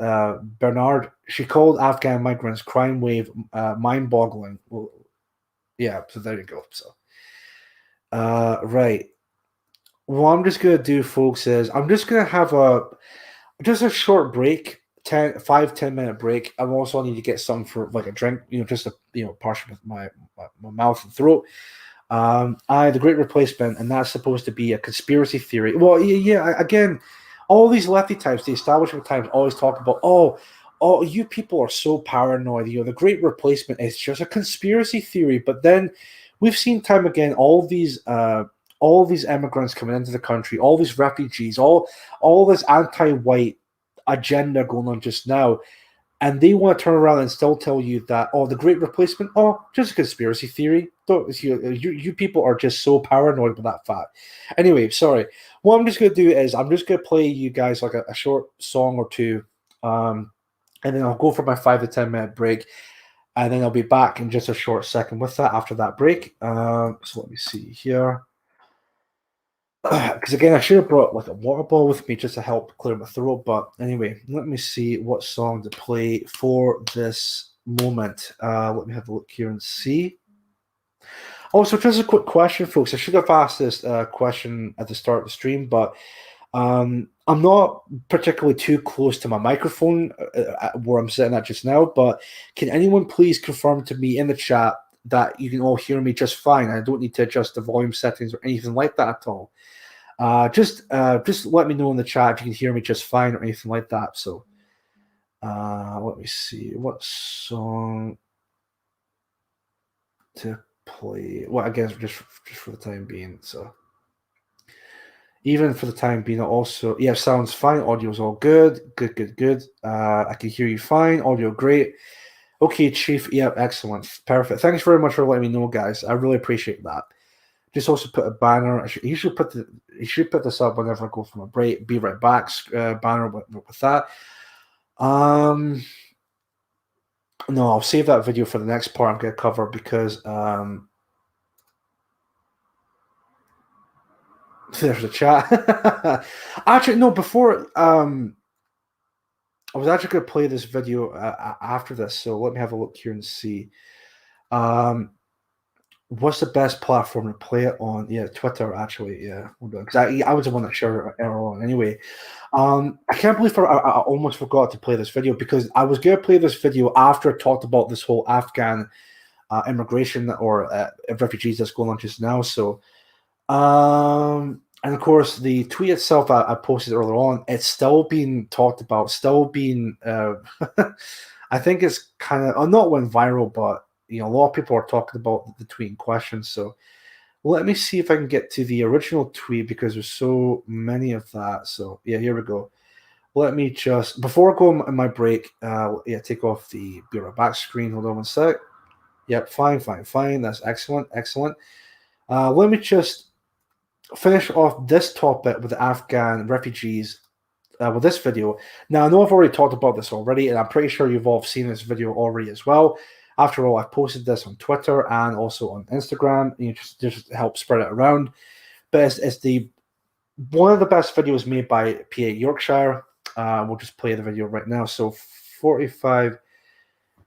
Bernard. She called Afghan migrants crime wave mind-boggling. Well, yeah, so there you go. So, right. What I'm just going to do, folks, is I'm just going to have just a short break. 5-10 minute break. I also need to get something for like a drink, just a partial with my mouth and throat. The Great Replacement, and that's supposed to be a conspiracy theory. Well, yeah. Again, all these lefty types, the establishment types, always talk about oh, you people are so paranoid. The Great Replacement is just a conspiracy theory. But then we've seen time again all these immigrants coming into the country, all these refugees, all this anti-white agenda going on just now, and they want to turn around and still tell you that the Great Replacement, just a conspiracy theory. You people are just so paranoid with that fact. Anyway, sorry. What I'm just going to do is I'm just going to play you guys like a short song or two, and then I'll go for my 5 to 10 minute break, and then I'll be back in just a short second with that after that break. So let me see here. Because again, I should have brought like a water bottle with me just to help clear my throat. But anyway, let me see what song to play for this moment. Let me have a look here and see. Also, just a quick question, folks. I should have asked this question at the start of the stream, but I'm not particularly too close to my microphone where I'm sitting at just now. But can anyone please confirm to me in the chat that you can all hear me just fine? I don't need to adjust the volume settings or anything like that at all. Just let me know in the chat if you can hear me just fine or anything like that. So let me see what song to play. Well, I guess just for the time being. So even for the time being, also sounds fine. Audio's all good. Good. I can hear you fine. Audio great. Okay, Chief. Yep, excellent. Perfect. Thanks very much for letting me know, guys. I really appreciate that. Just also put a banner. He should put this up whenever I go for my break. Be right back. Banner with that. No, I'll save that video for the next part I'm going to cover because there's the chat. Actually, no. Before I was actually going to play this video after this, so let me have a look here and see. What's the best platform to play it on? Yeah, Twitter, actually. Yeah, because I was the one that shared it earlier on. Anyway, I can't believe I almost forgot to play this video because I was going to play this video after I talked about this whole Afghan immigration or refugees that's going on just now. So, and of course, the tweet itself I posted earlier on, it's still being talked about, still being, I think it's kind of, not went viral, but, a lot of people are talking about the tweet in question. So let me see if I can get to the original tweet because there's so many of that. So yeah, here we go. Let me just, before I go on my break, take off the be right back screen. Hold on one sec. Yep, fine. That's excellent. Let me just finish off this topic with the Afghan refugees with this video. Now, I know I've already talked about this already, and I'm pretty sure you've all seen this video already as well. After all, I've posted this on Twitter and also on Instagram. Just help spread it around. But it's one of the best videos made by PA Yorkshire. We'll just play the video right now. So 45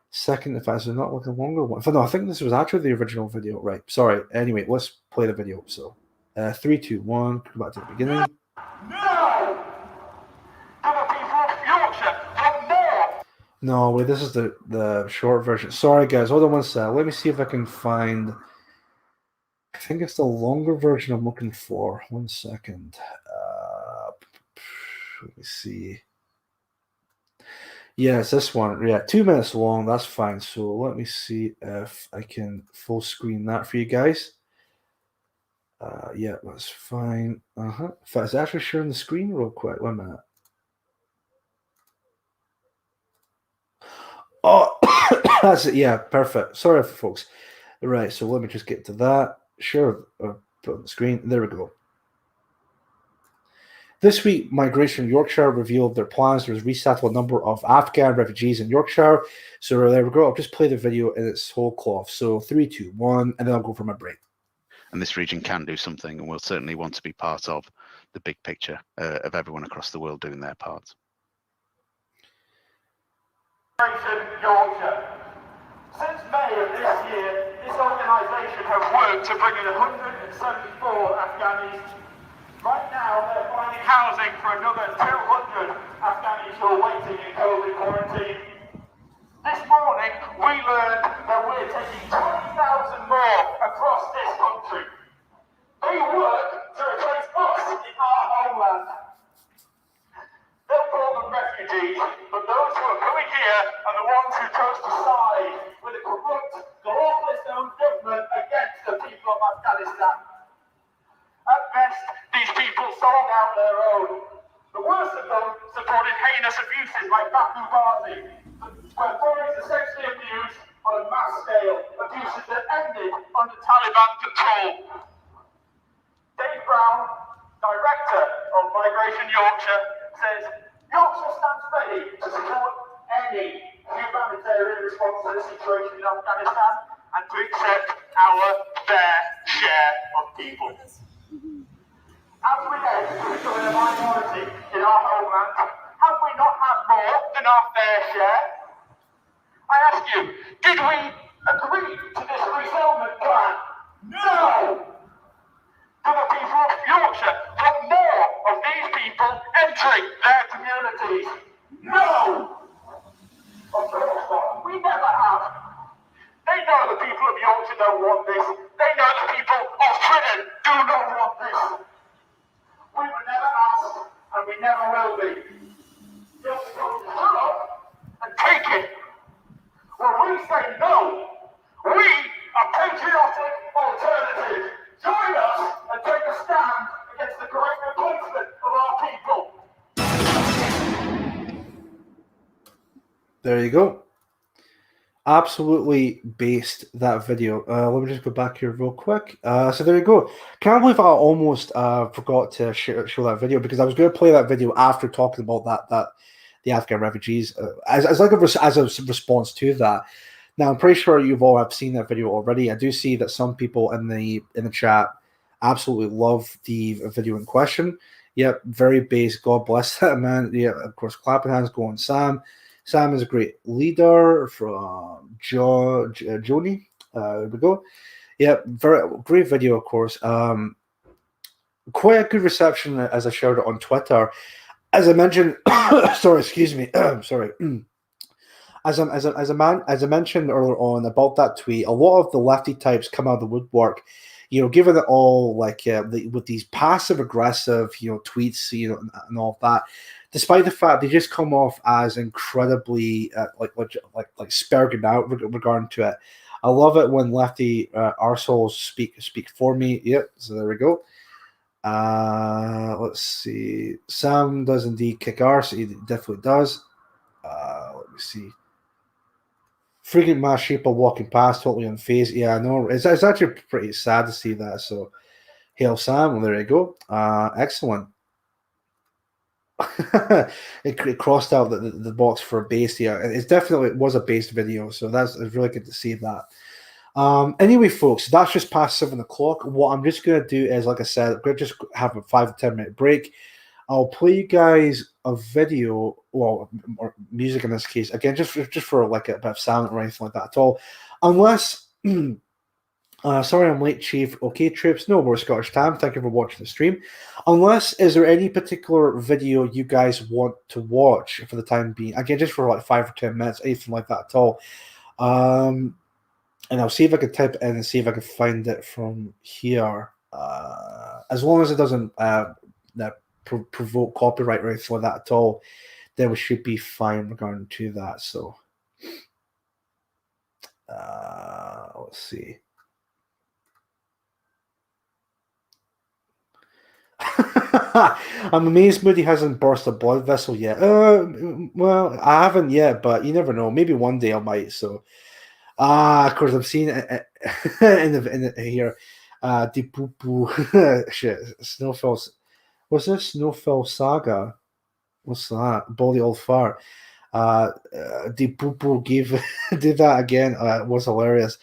seconds, if that's not like a longer one. No, I think this was actually the original video. Right. Sorry. Anyway, let's play the video. So 3, 2, 1. Go back to the beginning. No, wait, this is the short version. Sorry, guys. Hold on one sec. Let me see if I can find... I think it's the longer version I'm looking for. 1 second. Let me see. Yeah, it's this one. Yeah, 2 minutes long. That's fine. So let me see if I can full screen that for you guys. Yeah, that's fine. In fact, it's actually sharing the screen real quick. 1 minute. Oh, that's it. Yeah, perfect. Sorry, folks. Right, so let me just get to that. Sure, put on the screen. There we go. This week, Migration Yorkshire revealed their plans to resettle a number of Afghan refugees in Yorkshire. So there we go. I'll just play the video in its whole cloth. So 3, 2, 1, and then I'll go for my break. And this region can do something, and we'll certainly want to be part of the big picture of everyone across the world doing their part. Yorkshire. Since May of this year, this organisation has worked to bring in 174 Afghanis. Right now, they're finding housing for another 200 Afghanis who are waiting in COVID quarantine. This morning, we learned that we're taking 20,000 more across this country. They work to replace us in our homeland. They'll call them refugees, but those who are coming here are the ones who chose to side with a corrupt, globalist-owned government against the people of Afghanistan. At best, these people sold out their own. The worst of them supported heinous abuses like Baku Bazi, where boys essentially abused on a mass scale, abuses that ended under Taliban control. Dave Brown, director of Migration Yorkshire, says Yorkshire stands ready to support any humanitarian response to the situation in Afghanistan and to accept our fair share of people. As we head to becoming a minority in our homeland, have we not had more than our fair share? I ask you, did we agree to this resettlement plan? No! Do the people of Yorkshire want more of these people entering their communities? No! Of course not. We never have. They know the people of Yorkshire don't want this. They know the people of Trinidad do not want this. We were never asked, and we never will be. Just to shut up and take it. When we say no, we are patriotic alternatives. Join us and take a stand against the correct replacement of our people. There you go. Absolutely based that video. Let me just go back here real quick. So there you go. Can't believe I almost forgot to show that video because I was going to play that video after talking about that the Afghan refugees as a response to that. Now I'm pretty sure you've all have seen that video already. I do see that some people in the chat absolutely love the video in question. Yep, very based. God bless that man. Yeah, of course, clapping hands go on Sam. Sam is a great leader from Joni. There we go. Yeah, very great video, of course. Quite a good reception as I shared it on Twitter. As I mentioned, sorry, excuse me. Sorry. as I mentioned earlier on about that tweet, a lot of the lefty types come out of the woodwork, given it all with these passive aggressive, tweets, and all of that. Despite the fact they just come off as incredibly like spurred out regarding to it. I love it when lefty arseholes speak for me. Yep. So there we go. Let's see. Sam does indeed kick arse. He definitely does. Let me see. Freaking mass sheeple walking past, totally unfazed. Yeah, I know. It's actually pretty sad to see that. So, hail Sam. Well, there you go. Excellent. it crossed out the box for a base. Yeah, it was a based video. So it's really good to see that. Anyway, folks, that's just past 7 o'clock. What I'm just going to do is, like I said, I'm going to just have a 5 to 10 minute break. I'll play you guys a video, or music in this case, again, just for like a bit of sound or anything like that at all. Unless, sorry I'm late, Chief. Okay, Trips, no more Scottish time. Thank you for watching the stream. Unless, is there any particular video you guys want to watch for the time being? Again, just for like 5 or 10 minutes, anything like that at all. And I'll see if I can type it in and see if I can find it from here. As long as it doesn't provoke copyright or anything like that at all, then we should be fine regarding to that. So let's see. I'm amazed Moody hasn't burst a blood vessel yet. Well, I haven't yet, but you never know. Maybe one day I might. So, of course, I've seen it in the here. Deep poo poo. Shit, Snowfall. What's this? Snowfell Saga? What's that? Bully old fart. Deep poo poo did that again. It was hilarious.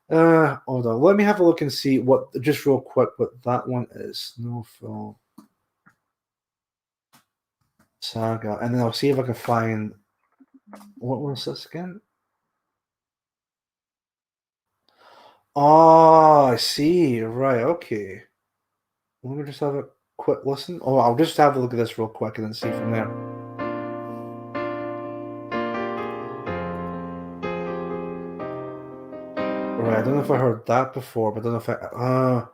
Hold on. Let me have a look and see just real quick what that one is. Snowfell Saga. And then I'll see if I can find, what was this again? Oh, I see. Right, okay. Let me just have a quick listen. Oh, I'll just have a look at this real quick and then see from there. Right, I don't know if I heard that before, but I don't know if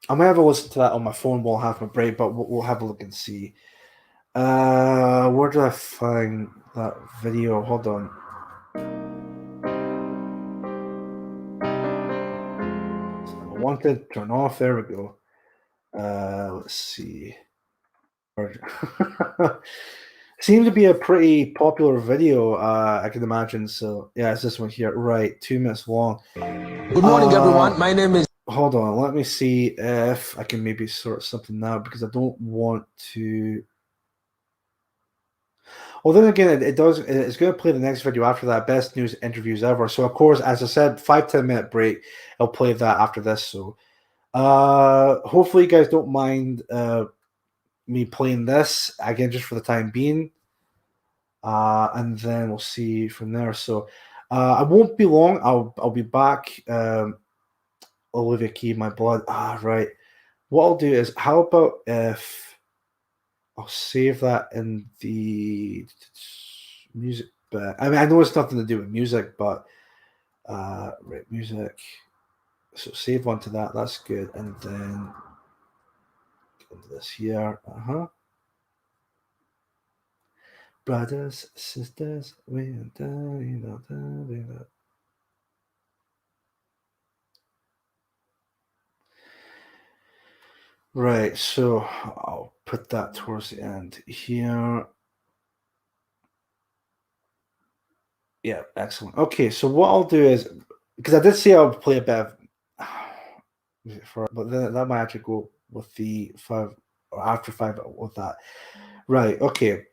I might have a listen to that on my phone while I have my break, but we'll have a look and see. Where did I find that video? Hold on. So I want to turn off. There we go. Let's see. Seems to be a pretty popular video, I can imagine. So yeah, it's this one here. Right, 2 minutes long. Good morning, everyone. My name is. Hold on, let me see if I can maybe sort something now because I don't want to. Well, then again, it's going to play the next video after that. Best news interviews ever. So of course, as I said, 5-10 minute break. I'll play that after this. So hopefully you guys don't mind me playing this again just for the time being, and then we'll see from there. So I won't be long. I'll be back. Olivia Key, my blood. Right. What I'll do is, how about if I'll save that in the music bit. I mean, I know it's nothing to do with music, but right, music. So save one to that. That's good, and then this here. Brothers, sisters, we are right, so I'll put that towards the end here. Yeah, excellent. Okay, so what I'll do is, because I did say I'll play a bit of, but then that might actually go with the 5 or after 5 with that. Right, okay.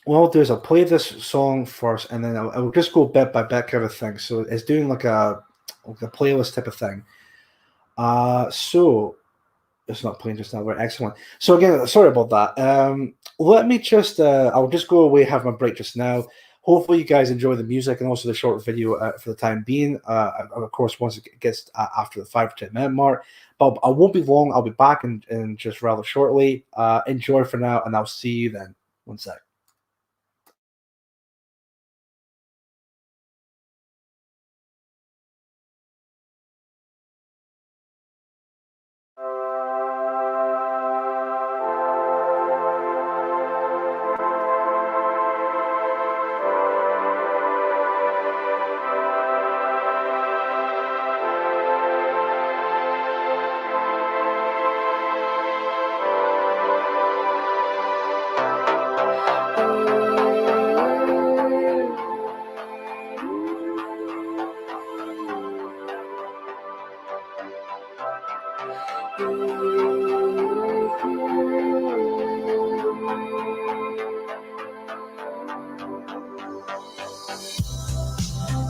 What I'll do is I'll play this song first, and then I'll just go bit by bit kind of thing. So it's doing like a playlist type of thing. So it's not playing just now. Right, excellent. So again, sorry about that. Let me just, I'll just go away, have my break just now. Hopefully you guys enjoy the music and also the short video for the time being. Of course, once it gets after the 5 or 10 minute mark, but I won't be long. I'll be back in just rather shortly. Enjoy for now, and I'll see you then. One sec.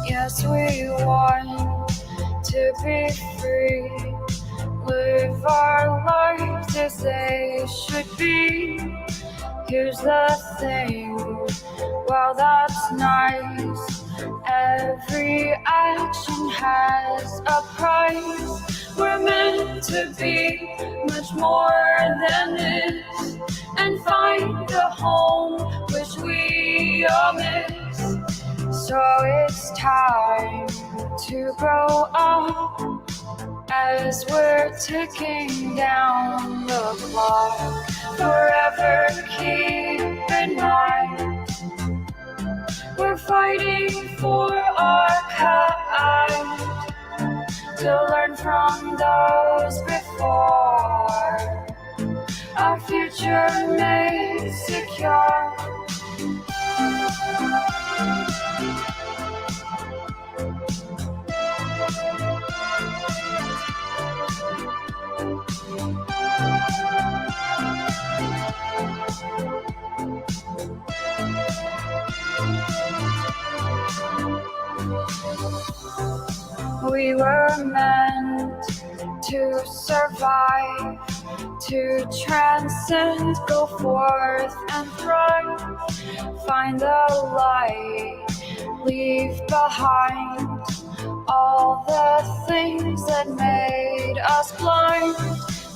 Yes, we want to be free, live our lives as they should be. Here's the thing, well, that's nice. Every action has a price. We're meant to be much more than this, and find a home which we all miss. So it's time to grow up as we're ticking down the clock. Forever keep in mind, we're fighting for our kind, to learn from those before, our future made secure. We were meant to survive, to transcend, go forth and thrive. Find the light, leave behind all the things that made us blind.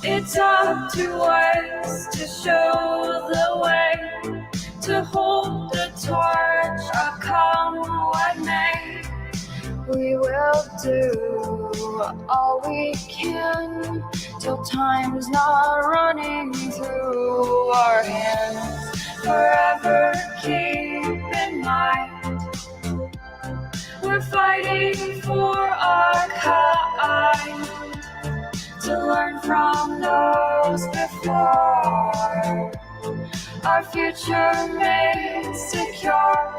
It's up to us to show the way, to hold the torch, come what may. We will do all we can till time's not running through our hands. Forever keep in mind, we're fighting for our kind, to learn from those before, our future made secure.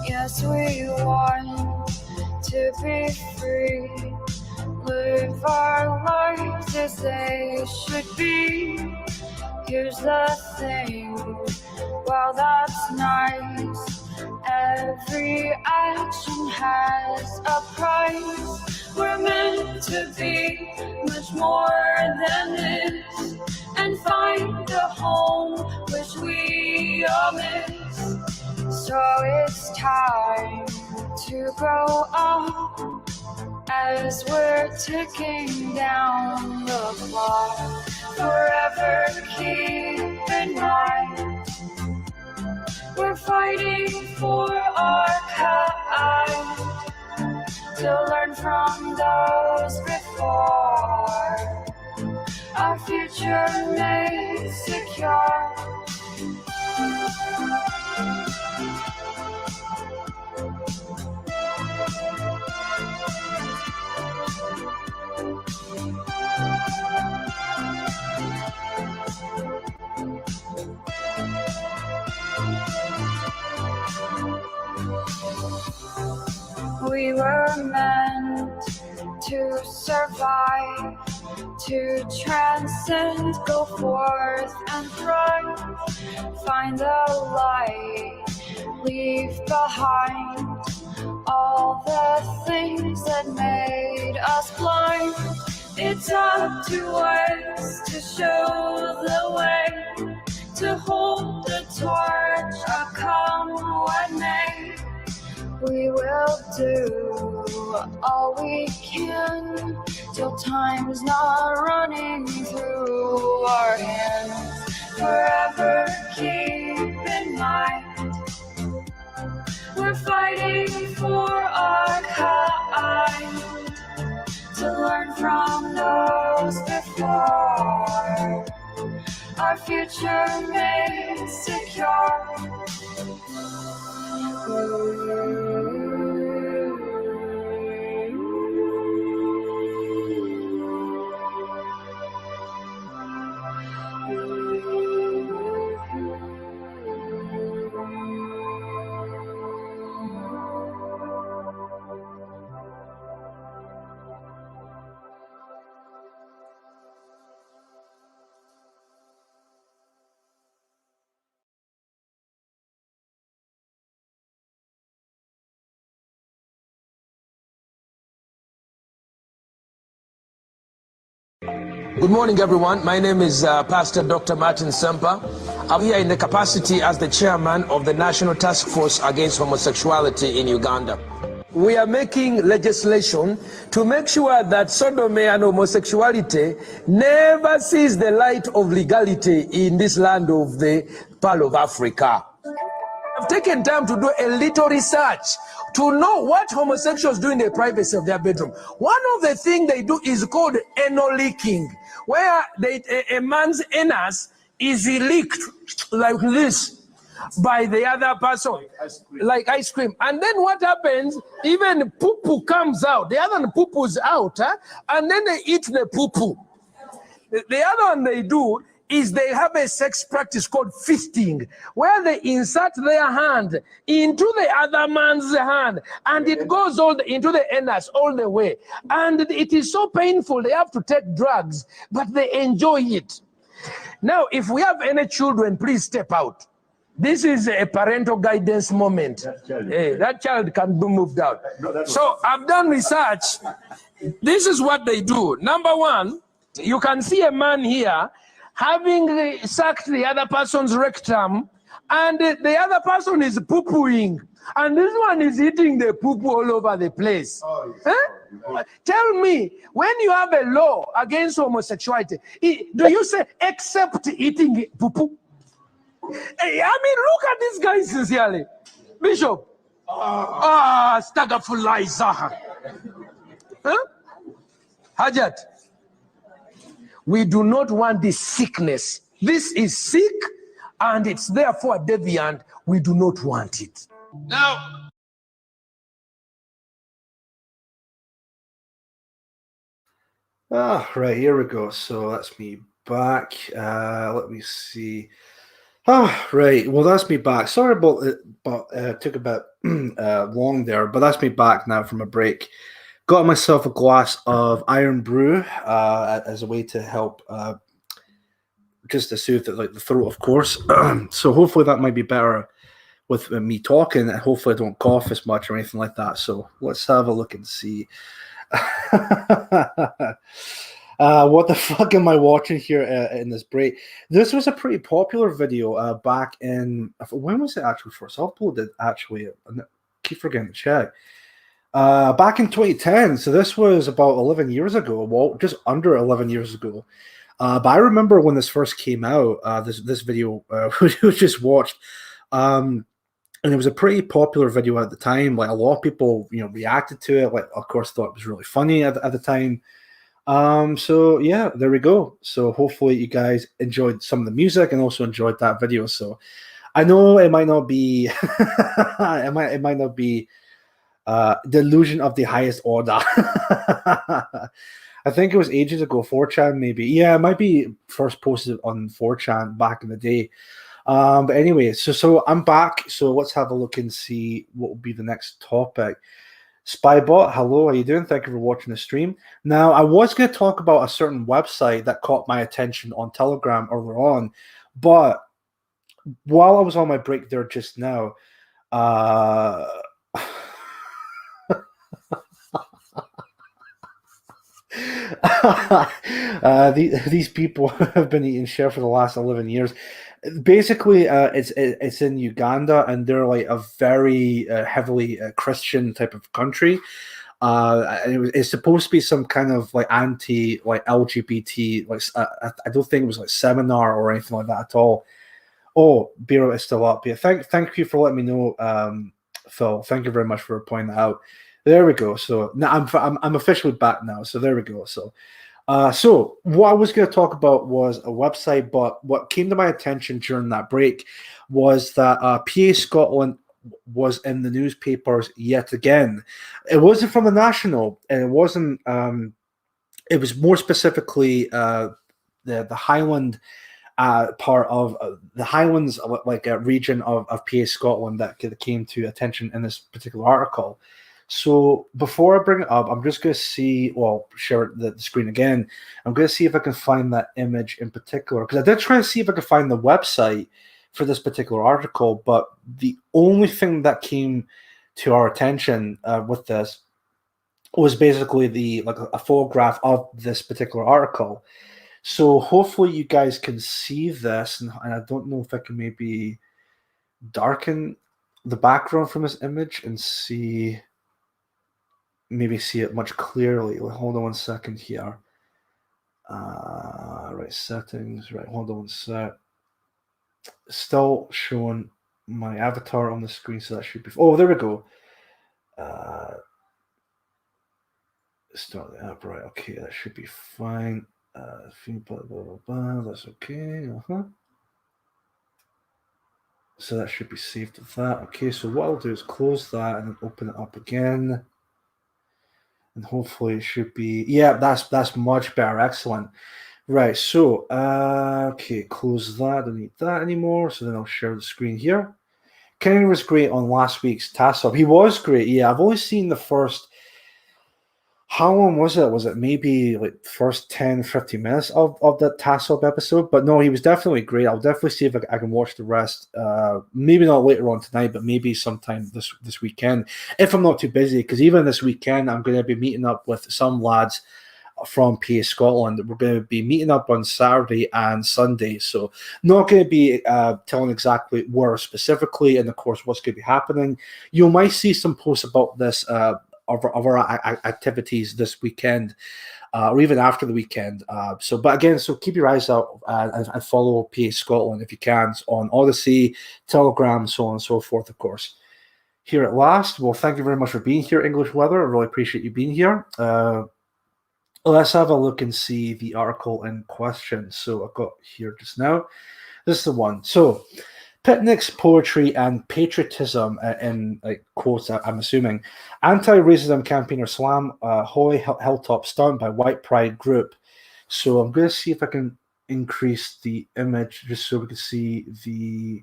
Yes, we want to be free, live our lives as they should be. Here's the thing, well, that's nice. Every action has a price. We're meant to be much more than this, and find a home which we all miss. So it's time to grow up as we're ticking down the clock. Forever keep in mind, we're fighting for our kind, to learn from those before, our future made secure. We were meant to survive, to transcend, go forth and thrive. Find the light, leave behind all the things that made us blind. It's up to us to show the way, to hold the torch, come what may. We will do all we can till time's not running through our hands. Forever keep in mind, we're fighting for our kind, to learn from those before, our future made secure. Good morning, everyone. My name is Pastor Dr. Martin Semper. I'm here in the capacity as the chairman of the National Task Force Against Homosexuality in Uganda. We are making legislation to make sure that sodomy and homosexuality never sees the light of legality in this land of the Pearl of Africa. I've taken time to do a little research to know what homosexuals do in the privacy of their bedroom. One of the things they do is called anal leaking, where a man's anus is leaked like this by the other person, like ice cream. And then what happens, even poo-poo comes out. The other one poo-poo's out, and then they eat the poo-poo. The other one they do is they have a sex practice called fisting, where they insert their hand into the other man's hand, and it goes into the anus all the way. And it is so painful, they have to take drugs, but they enjoy it. Now, if we have any children, please step out. This is a parental guidance moment. That child can be moved out. So I've done research. This is what they do. Number one, you can see a man here having sucked the other person's rectum, and the other person is poo-pooing, and this one is eating the poo-poo all over the place. Tell me, when you have a law against homosexuality, do you say except eating poo-poo? I mean, look at this guy sincerely. Bishop. Staggerfulizer. Hajat. We do not want this sickness. This is sick, and it's therefore deviant. We do not want it. Now, right, here we go. So that's me back. Let me see. Right. Well, that's me back. Sorry about it, but it took a bit long there, but that's me back now from a break. Got myself a glass of Iron Brew as a way to help just to soothe the throat, of course. So hopefully that might be better with me talking. Hopefully I don't cough as much or anything like that. So let's have a look and see. What the fuck am I watching here in this break? This was a pretty popular video back in, when was it actually first uploaded? Actually, I keep forgetting to check. Back in 2010, so this was about 11 years ago, well, just under 11 years ago. But I remember when this first came out, this video we just watched, and it was a pretty popular video at the time. Like a lot of people, reacted to it. Like, of course, thought it was really funny at the time. So yeah, there we go. So hopefully you guys enjoyed some of the music and also enjoyed that video. So I know it might not be, it might not be. Delusion of the highest order. I think it was ages ago, 4chan maybe. Yeah, it might be first posted on 4chan back in the day. But anyway, so I'm back. So let's have a look and see what will be the next topic. Spybot, hello, how you doing? Thank you for watching the stream. Now, I was going to talk about a certain website that caught my attention on Telegram earlier on, but while I was on my break there just now, these people have been eating shit for the last 11 years. Basically, it's in Uganda, and they're like a very heavily Christian type of country. It's supposed to be some kind of like anti like LGBT like I don't think it was like seminar or anything like that at all. Oh, Biro is still up. Yeah, thank you for letting me know, Phil. Thank you very much for pointing that out. There we go. So now I'm officially back now. So there we go. So what I was going to talk about was a website, but what came to my attention during that break was that PA Scotland was in the newspapers yet again. It wasn't from the National, and it wasn't. It was more specifically the Highland part of the Highlands, like a region of PA Scotland that came to attention in this particular article. So before I bring it up, I'm just going to share the screen again. I'm going to see if I can find that image in particular, because I did try to see if I could find the website for this particular article, but the only thing that came to our attention with this was basically a photograph of this particular article. So hopefully you guys can see this, and I don't know if I can maybe darken the background from this image and maybe see it much clearly. Hold on one second here. Right, settings. Right, hold on one sec. Still showing my avatar on the screen, so that should be. Oh, there we go. Start the app. Right, okay, that should be fine. Blah, blah, blah, blah. That's okay. So that should be saved with that. Okay, so what I'll do is close that and then open it up again. And hopefully it should be, yeah, that's much better. Excellent. Right, so, okay, close that. Don't need that anymore. So then I'll share the screen here. Kenny was great on last week's TASOB. He was great, yeah. I've only seen the first, how long was it? Was it maybe like first 10, 15 minutes of that TASOB episode? But no, he was definitely great. I'll definitely see if I can watch the rest. Maybe not later on tonight, but maybe sometime this weekend, if I'm not too busy. Because even this weekend, I'm going to be meeting up with some lads from PA Scotland. We're going to be meeting up on Saturday and Sunday. So not going to be telling exactly where specifically and, of course, what's going to be happening. You might see some posts about this of our activities this weekend, or even after the weekend. So keep your eyes out and follow PA Scotland if you can on Odyssey, Telegram, so on and so forth, of course. Here at last, well, thank you very much for being here, English Weather. I really appreciate you being here. Let's have a look and see the article in question. So I've got here just now. This is the one. So Picnic's poetry and patriotism, in quotes, I'm assuming. Anti-racism campaigner slam Hoy Hilltop stunt by White Pride group. So I'm going to see if I can increase the image just so we can see the.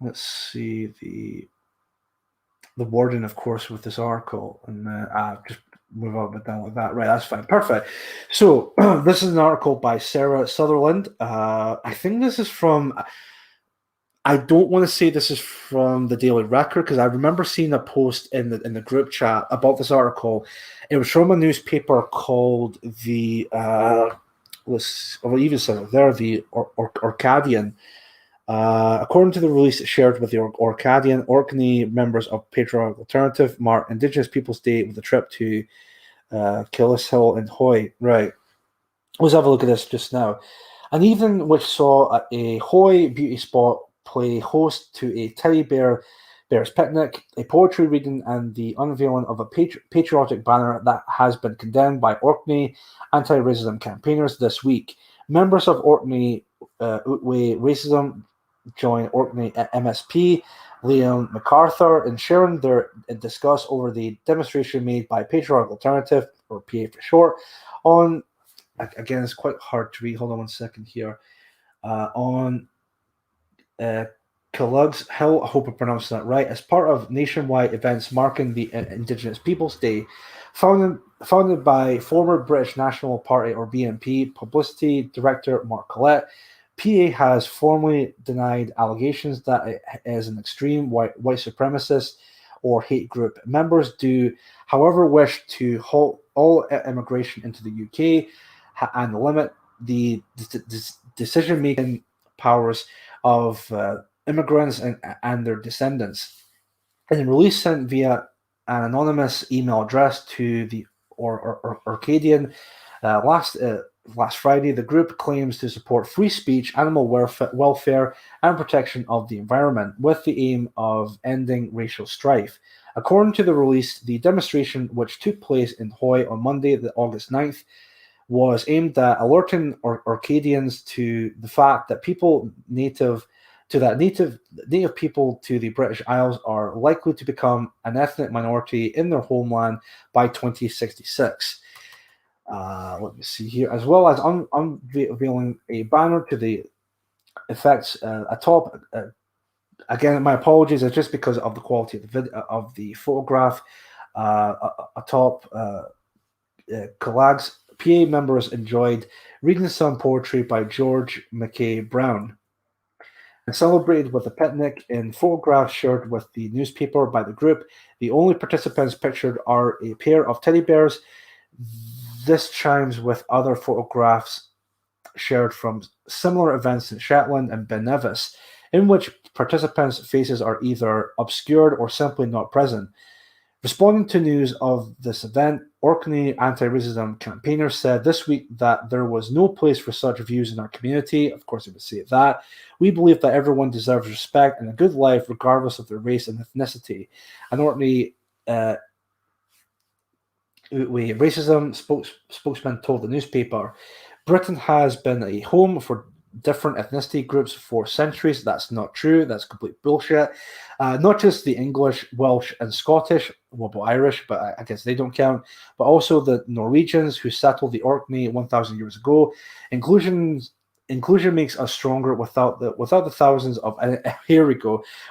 Let's see the wording, of course, with this article, and just move up and down like that. Right, that's fine. Perfect. So this is an article by Sarah Sutherland. I think this is from. I don't want to say this is from the Daily Record because I remember seeing a post in the group chat about this article. It was from a newspaper called the Orcadian. According to the release shared with the Orcadian, Orkney members of Patriotic Alternative marked Indigenous Peoples Day with a trip to Killishill and Hoy. Right. Let's have a look at this just now. An evening which saw a Hoy beauty spot play host to a teddy bear's picnic, a poetry reading, and the unveiling of a patriotic banner that has been condemned by Orkney anti-racism campaigners this week. Members of Orkney Outweigh Racism joined Orkney MSP Liam MacArthur and Sharon their discuss over the demonstration made by Patriotic Alternative, or PA for short, on, again, it's quite hard to read. Hold on one second here. On Kellogg's Hill, I hope I pronounced that right, as part of nationwide events marking the Indigenous Peoples Day, founded by former British National Party or BNP publicity director Mark Collett. PA has formally denied allegations that it is an extreme white supremacist or hate group. Members do, however, wish to halt all immigration into the UK and limit the decision-making powers of immigrants and their descendants. In a release sent via an anonymous email address to the Orcadian last Friday, the group claims to support free speech, animal welfare, and protection of the environment, with the aim of ending racial strife. According to the release, the demonstration, which took place in Hoy on Monday, August 9th, was aimed at alerting Orcadians to the fact that native people to the British Isles are likely to become an ethnic minority in their homeland by 2066. Let me see here, as well as unveiling a banner to the effects atop. Again, my apologies, it's just because of the quality of the photograph. Atop Kellogg's, PA members enjoyed reading some poetry by George Mackay Brown and celebrated with a picnic in photographs shared with the newspaper by the group. The only participants pictured are a pair of teddy bears. This chimes with other photographs shared from similar events in Shetland and Ben Nevis, in which participants' faces are either obscured or simply not present. Responding to news of this event, Orkney anti-racism campaigners said this week that there was no place for such views in our community. Of course, they would say that. We believe that everyone deserves respect and a good life regardless of their race and ethnicity. An Orkney racism spokesman told the newspaper, Britain has been a home for different ethnicity groups for centuries. That's not true. That's complete bullshit. Not just the English, Welsh, and Scottish, well, Irish, but I guess they don't count, but also the Norwegians who settled the Orkney 1,000 years ago. Inclusion makes us stronger. Without the thousands of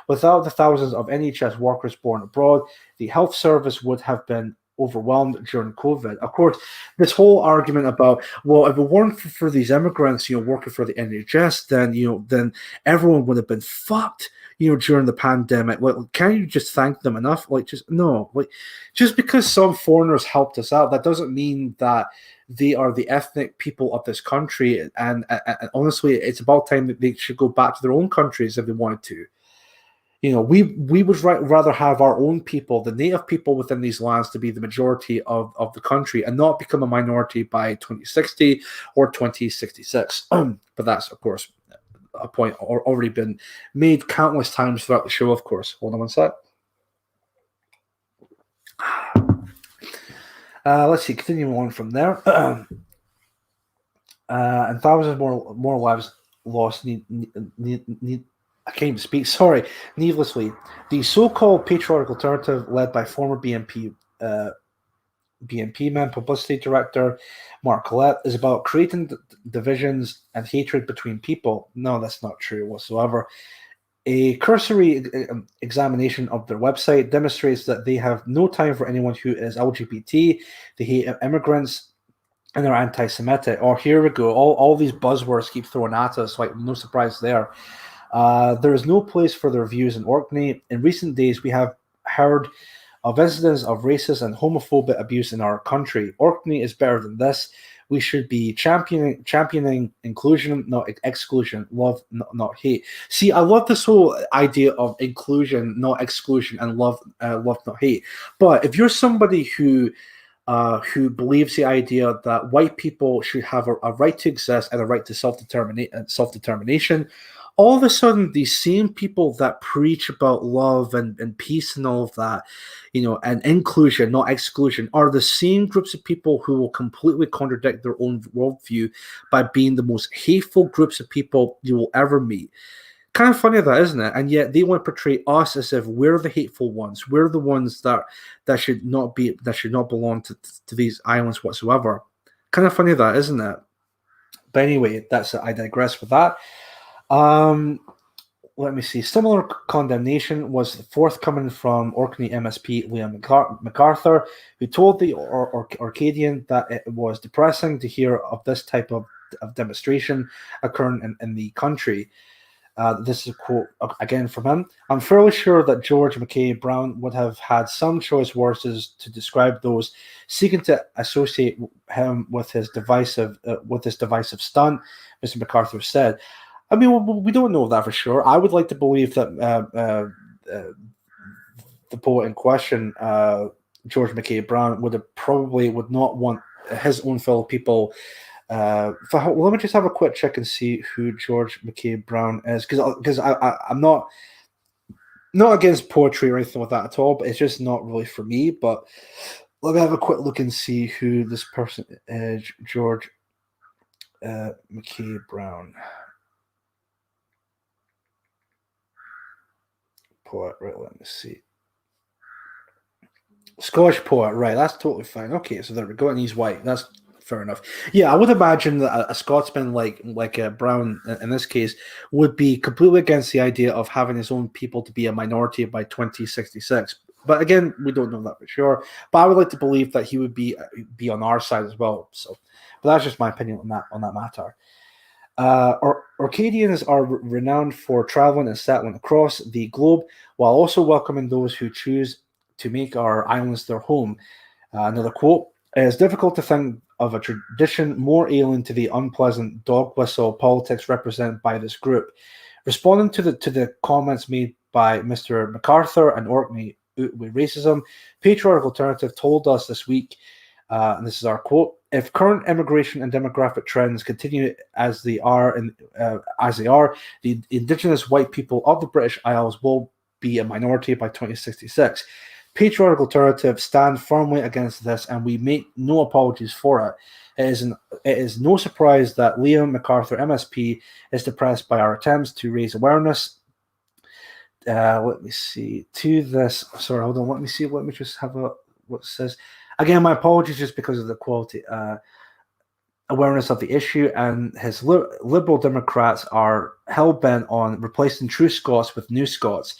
without the thousands of NHS workers born abroad, the health service would have been overwhelmed during COVID. Of course, this whole argument about, well, if it weren't for these immigrants, working for the NHS, then everyone would have been fucked, during the pandemic. Well, can't you just thank them enough? Just because some foreigners helped us out, that doesn't mean that they are the ethnic people of this country. And honestly, it's about time that they should go back to their own countries if they wanted to. We would rather have our own people, the native people within these lands, to be the majority of the country and not become a minority by 2060 or 2066. But that's, of course, a point already been made countless times throughout the show, of course. Hold on one sec. Let's see, continuing on from there. And thousands more lives lost I can't even speak, sorry, needlessly. The so-called patriotic alternative, led by former BNP man, publicity director Mark Collett, is about creating divisions and hatred between people. No, that's not true whatsoever. A cursory examination of their website demonstrates that they have no time for anyone who is LGBT, they hate immigrants, and they're anti-Semitic. Or here we go, all these buzzwords keep throwing at us, no surprise there. There is no place for their views in Orkney. In recent days, we have heard of incidents of racist and homophobic abuse in our country. Orkney is better than this. We should be championing inclusion, not exclusion, love, not hate. See, I love this whole idea of inclusion, not exclusion, and love, not hate. But if you're somebody who believes the idea that white people should have a right to exist and a right to self-determination, all of a sudden, these same people that preach about love and peace and all of that, and inclusion, not exclusion, are the same groups of people who will completely contradict their own worldview by being the most hateful groups of people you will ever meet. Kind of funny that, isn't it? And yet they want to portray us as if we're the hateful ones. We're the ones that should not belong to these islands whatsoever. Kind of funny that, isn't it? But anyway, I digress with that. let me see. Similar condemnation was forthcoming from Orkney MSP Liam MacArthur, who told the Orcadian that it was depressing to hear of this type of demonstration occurring in the country. This is a quote again from him. I'm fairly sure that George McKay Brown would have had some choice words to describe those seeking to associate him with his divisive stunt, Mr. MacArthur said. I mean, we don't know that for sure. I would like to believe that the poet in question, George McKay Brown, would not want his own fellow people. Let me just have a quick check and see who George McKay Brown is, because I'm not against poetry or anything like that at all, but it's just not really for me. But let me have a quick look and see who this person is, George McKay Brown. Poet, right, let me see. Scottish poet, right, that's totally fine. Okay, so there we go, and he's white. That's fair enough. Yeah, I would imagine that a Scotsman like Brown, in this case, would be completely against the idea of having his own people to be a minority by 2066. But again, we don't know that for sure. But I would like to believe that he would be on our side as well. So, but that's just my opinion on that matter. Orcadians are renowned for traveling and settling across the globe while also welcoming those who choose to make our islands their home. Another quote: "It is difficult to think of a tradition more alien to the unpleasant dog whistle politics represented by this group." Responding to the comments made by Mr. MacArthur and Orkney with racism, Patriotic Alternative told us this week, and this is our quote: "If current immigration and demographic trends continue as they are, the Indigenous white people of the British Isles will be a minority by 2066. Patriotic Alternative stand firmly against this, and we make no apologies for it. It is no surprise that Liam MacArthur MSP is depressed by our attempts to raise awareness." Let me see. To this, sorry, hold on. Let me see. Let me just have what it says. Again, my apologies just because of the quality. Awareness of the issue, and his Liberal Democrats are hell-bent on replacing true Scots with new Scots.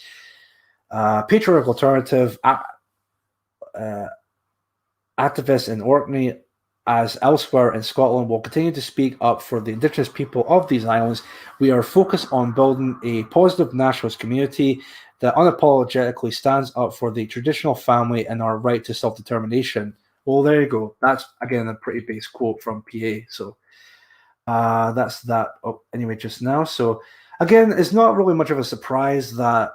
Patriotic Alternative activists in Orkney, as elsewhere in Scotland, will continue to speak up for the Indigenous people of these islands. We are focused on building a positive nationalist community that unapologetically stands up for the traditional family and our right to self-determination. Well, there you go. That's, again, a pretty base quote from PA. So that's that. Oh, anyway, just now. So, again, it's not really much of a surprise that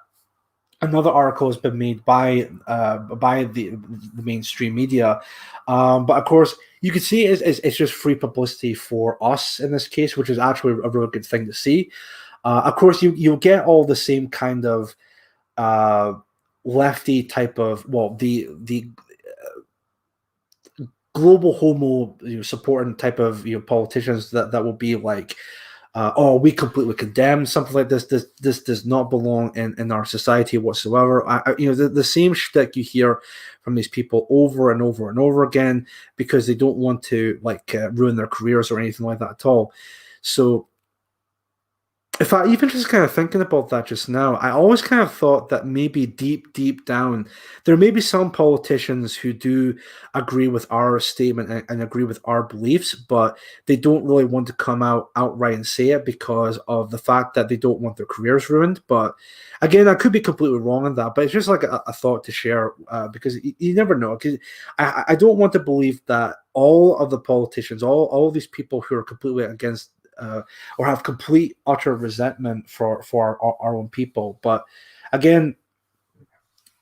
another article has been made by the mainstream media. But, of course, you can see it's just free publicity for us in this case, which is actually a really good thing to see. Of course, you'll get all the same kind of lefty type of, well, the global homo supporting type of politicians that will be like, oh, we completely condemn something like this. This does not belong in our society whatsoever. The same shtick you hear from these people over and over and over again because they don't want to ruin their careers or anything like that at all. So, if I even just kind of thinking about that just now, I always kind of thought that maybe deep down, there may be some politicians who do agree with our statement and agree with our beliefs, but they don't really want to come out outright and say it because of the fact that they don't want their careers ruined. But again, I could be completely wrong on that, but it's just like a thought to share because you never know. Because I don't want to believe that all of the politicians, all of these people who are completely against or have complete utter resentment for our own people. But again,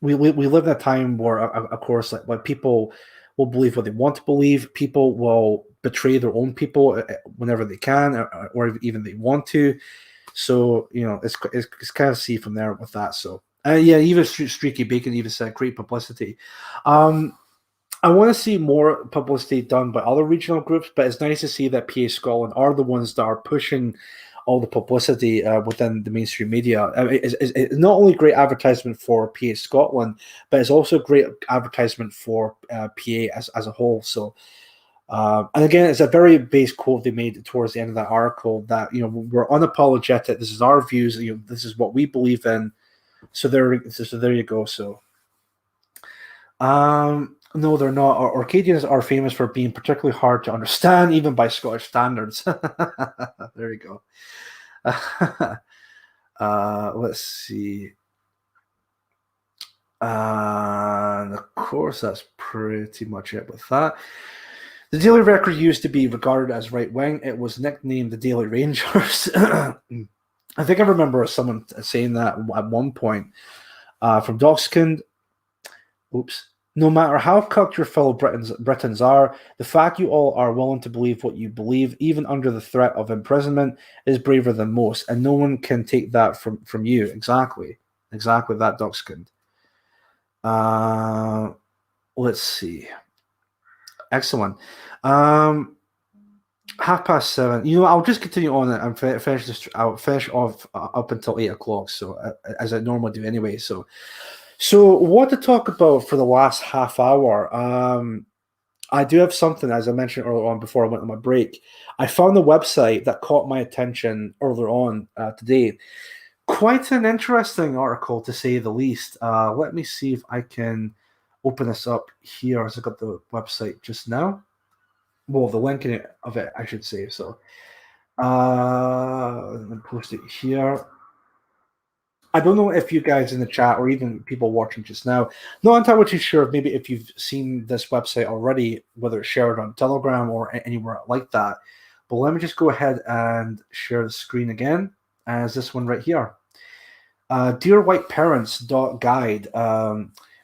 we live in a time where, of course, like people will believe what they want to believe. People will betray their own people whenever they can, or even they want to. So it's kind of see from there with that. So yeah, even Streaky Bacon even said great publicity. I want to see more publicity done by other regional groups, but it's nice to see that PA Scotland are the ones that are pushing all the publicity within the mainstream media. It's not only great advertisement for PA Scotland, but it's also great advertisement for PA as a whole. So And again, it's a very base quote they made towards the end of that article that, you know, we're unapologetic. This is our views. You know, this is what we believe in. So there you go. So, no, they're not. Orcadians are famous for being particularly hard to understand, even by Scottish standards. There you go. Let's see. And of course, that's pretty much it with that. The Daily Record used to be regarded as right-wing. It was nicknamed the Daily Rangers. I think I remember someone saying that at one point from Doxkind. Oops. No matter how cucked your fellow Britons are, the fact you all are willing to believe what you believe, even under the threat of imprisonment, is braver than most, and no one can take that from you. Exactly that, Doxkind. Let's see. Excellent. 7:30. You know, I'll just continue on and finish this. I'll finish off up until 8 o'clock. So as I normally do anyway. So what to talk about for the last half hour? I do have something, as I mentioned earlier on before I went on my break. I found a website that caught my attention earlier on today. Quite an interesting article, to say the least. Let me see if I can open this up here, as I got the website just now. Well, the link of it, I should say. So, let me post it here. I don't know if you guys in the chat or even people watching just now, not entirely sure maybe if you've seen this website already, whether it's shared on Telegram or anywhere like that. But let me just go ahead and share the screen again as this one right here. DearWhiteParents.guide.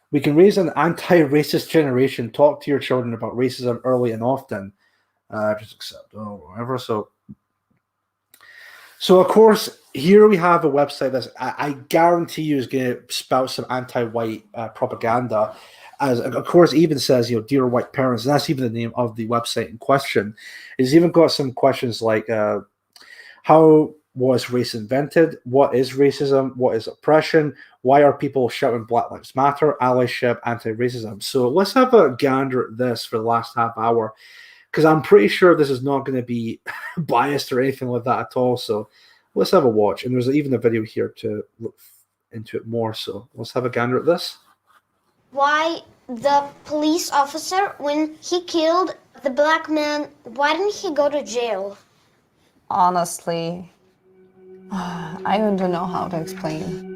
We can raise an anti-racist generation. Talk to your children about racism early and often. Just accept whatever. So of course, here we have a website that's I guarantee you is going to spout some anti-white propaganda. As of course, even says, you know, Dear White Parents, and that's even the name of the website in question. It's even got some questions like, how was race invented? What is racism? What is oppression? Why are people shouting Black Lives Matter, allyship, anti-racism? So let's have a gander at this for the last half hour, because I'm pretty sure this is not going to be biased or anything like that at all. So let's have a watch. And there's even a video here to look into it more. So let's have a gander at this. Why the police officer, when he killed the black man, why didn't he go to jail? Honestly, I don't know how to explain.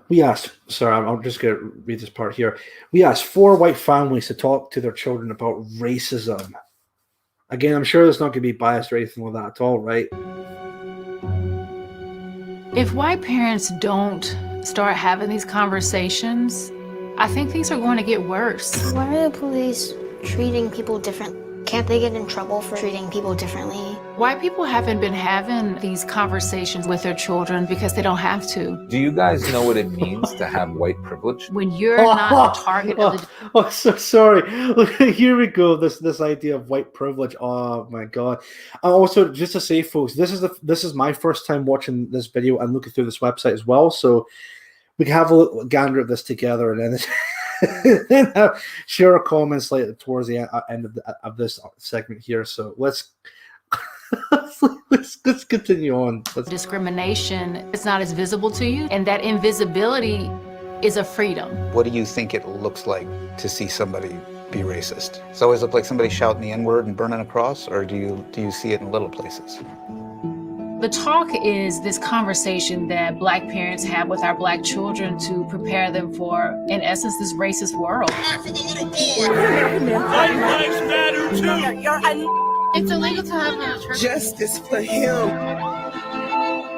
We asked, sorry, I'm just going to read this part here. We asked 4 white families to talk to their children about racism. Again, I'm sure it's not going to be biased or anything like that at all, right? If white parents don't start having these conversations, I think things are going to get worse. Why are the police treating people different? Can't they get in trouble for treating people differently? White people haven't been having these conversations with their children because they don't have to. Do you guys know what it means to have white privilege? When you're not the target of the... so sorry. Here we go. This idea of white privilege. Oh my God. Also, just to say, folks, this is my first time watching this video and looking through this website as well. So we can have a little gander at this together, and then share our comments later towards the end of this segment here. So let's continue on. Discrimination is not as visible to you, and that invisibility is a freedom. What do you think it looks like to see somebody be racist? Does it always look like somebody shouting the N-word and burning a cross, or do you see it in little places? The talk is this conversation that Black parents have with our Black children to prepare them for, in essence, this racist world. It's illegal to have a church. Justice for him.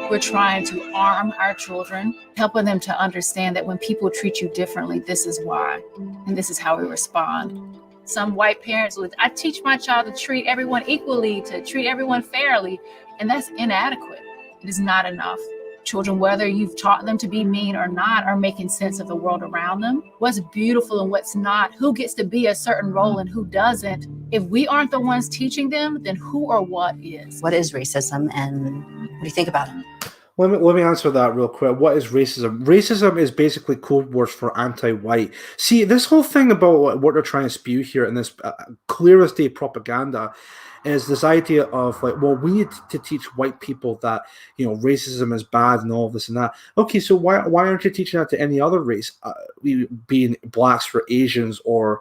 We're trying to arm our children, helping them to understand that when people treat you differently, this is why, and this is how we respond. Some white parents would, I teach my child to treat everyone equally, to treat everyone fairly, and that's inadequate. It is not enough. Children, whether you've taught them to be mean or not, are making sense of the world around them. What's beautiful and what's not, who gets to be a certain role and who doesn't. If we aren't the ones teaching them, then who or what is? What is racism, and what do you think about it? Let me answer that real quick. What is racism? Racism is basically code words for anti-white. See, this whole thing about what they're trying to spew here in this clear as day propaganda is this idea of like, well, we need to teach white people that, you know, racism is bad and all this and that. Okay, so why aren't you teaching that to any other race, being blacks or Asians or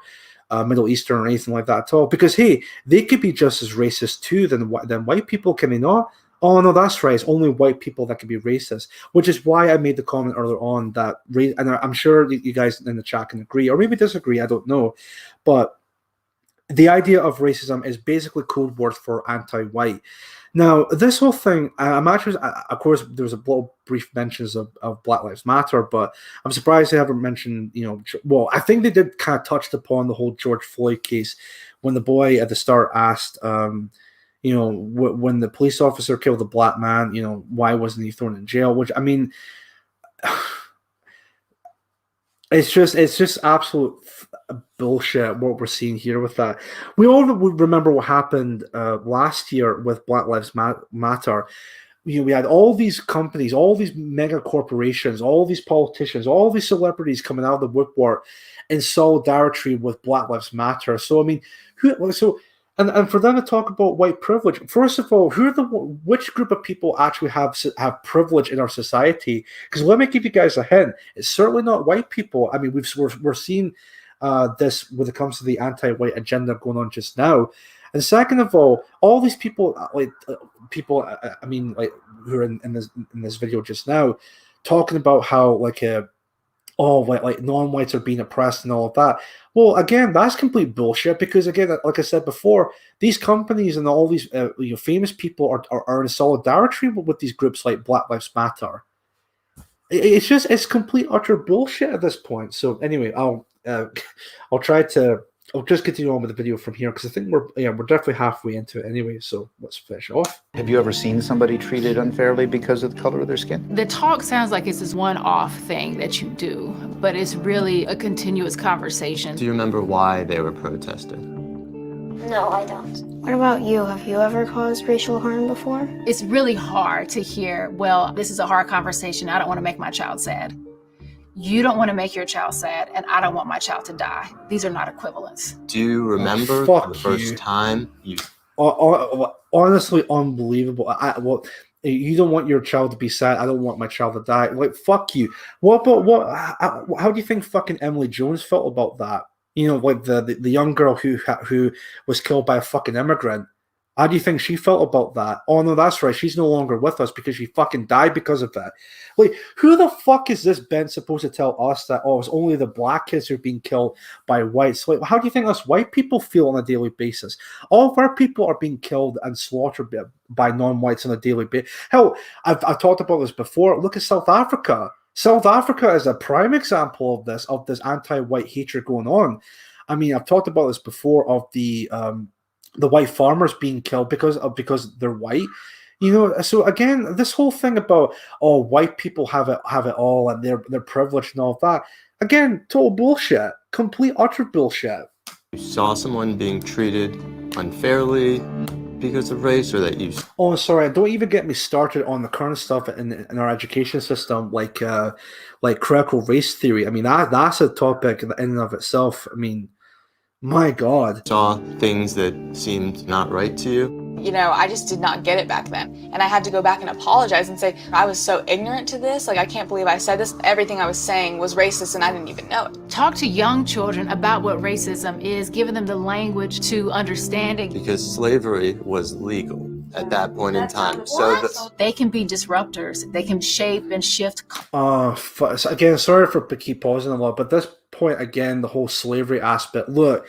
Middle Eastern or anything like that at all? Because hey, they could be just as racist too than white people, can they not? Oh no, that's right. It's only white people that can be racist, which is why I made the comment earlier on that, and I'm sure you guys in the chat can agree or maybe disagree. I don't know, but the idea of racism is basically code words for anti-white. Now, this whole thing, I'm actually, of course, there was a little brief mentions of Black Lives Matter, but I'm surprised they haven't mentioned, you know, well, I think they did kind of touched upon the whole George Floyd case when the boy at the start asked, you know, when the police officer killed the black man, you know, why wasn't he thrown in jail? Which, I mean, it's just absolute bullshit what we're seeing here with that. We all remember what happened last year with Black Lives Matter. You know, we had all these companies, all these mega corporations, all these politicians, all these celebrities coming out of the woodwork in solidarity with Black Lives Matter. So I mean, and for them to talk about white privilege, first of all, which group of people actually have privilege in our society? Because let me give you guys a hint: it's certainly not white people. I mean, we're seeing this when it comes to the anti-white agenda going on just now. And second of all these people, I mean, like who are in this video just now, talking about how like like non-whites are being oppressed and all of that. Well, again, that's complete bullshit because, again, like I said before, these companies and all these you know, famous people are in solidarity with these groups like Black Lives Matter. It's complete utter bullshit at this point. So anyway, I'll just continue on with the video from here because I think we're definitely halfway into it anyway. So let's finish off. Have you ever seen somebody treated unfairly because of the color of their skin? The talk sounds like it's this one-off thing that you do, but it's really a continuous conversation. Do you remember why they were protesting? No, I don't. What about you? Have you ever caused racial harm before? It's really hard to hear, well, this is a hard conversation. I don't want to make my child sad. You don't want to make your child sad, and I don't want my child to die. These are not equivalents. Do you remember the first time you... Honestly, unbelievable. You don't want your child to be sad. I don't want my child to die. Like, fuck you. How do you think fucking Emily Jones felt about that? You know, like the young girl who was killed by a fucking immigrant. How do you think she felt about that? Oh, no, that's right. She's no longer with us because she fucking died because of that. Like, who the fuck is this Ben supposed to tell us that, oh, it's only the black kids who are being killed by whites? Like, how do you think us white people feel on a daily basis? All of our people are being killed and slaughtered by non-whites on a daily basis. Hell, I've talked about this before. Look at South Africa. South Africa is a prime example of this anti-white hatred going on. I mean, I've talked about this before of the white farmers being killed because they're white, you know. So again, this whole thing about white people have it all and they're privileged and all of that, again, total bullshit, complete utter bullshit. You saw someone being treated unfairly because of race, or that you... Oh, sorry, don't even get me started on the current stuff in our education system, like critical race theory. I mean, that's a topic in and of itself. I mean, my God. Saw things that seemed not right to you? You know, I just did not get it back then. And I had to go back and apologize and say, I was so ignorant to this. Like, I can't believe I said this. Everything I was saying was racist and I didn't even know it. Talk to young children about what racism is, giving them the language to understand it. Because slavery was legal at that point in time. So they can be disruptors. They can shape and shift. Again, sorry for keep pausing a lot, but this point again, the whole slavery aspect. Look,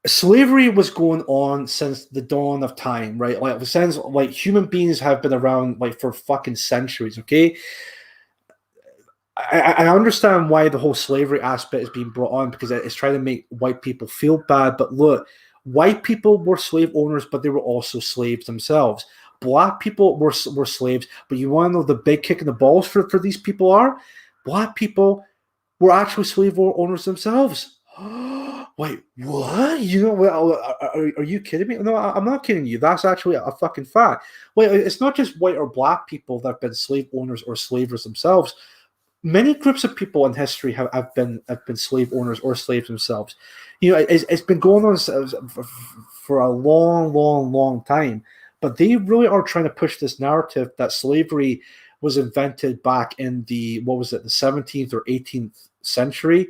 slavery was going on since the dawn of time, right? Like, since like human beings have been around like for fucking centuries. Okay, I understand why the whole slavery aspect is being brought on because it's trying to make white people feel bad. But look, white people were slave owners, but they were also slaves themselves. Black people were slaves, but you want to know the big kick in the balls for these people are? Black people were actually slave owners themselves. Wait, what? You know, are you kidding me? No, I'm not kidding you. That's actually a fucking fact. Wait, it's not just white or black people that have been slave owners or slavers themselves. Many groups of people in history have been slave owners or slaves themselves. You know, it's been going on for a long time. But they really are trying to push this narrative that slavery was invented back in the 17th or 18th century.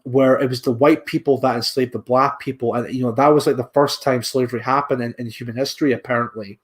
Where it was the white people that enslaved the black people, and that was like the first time slavery happened in human history. Apparently,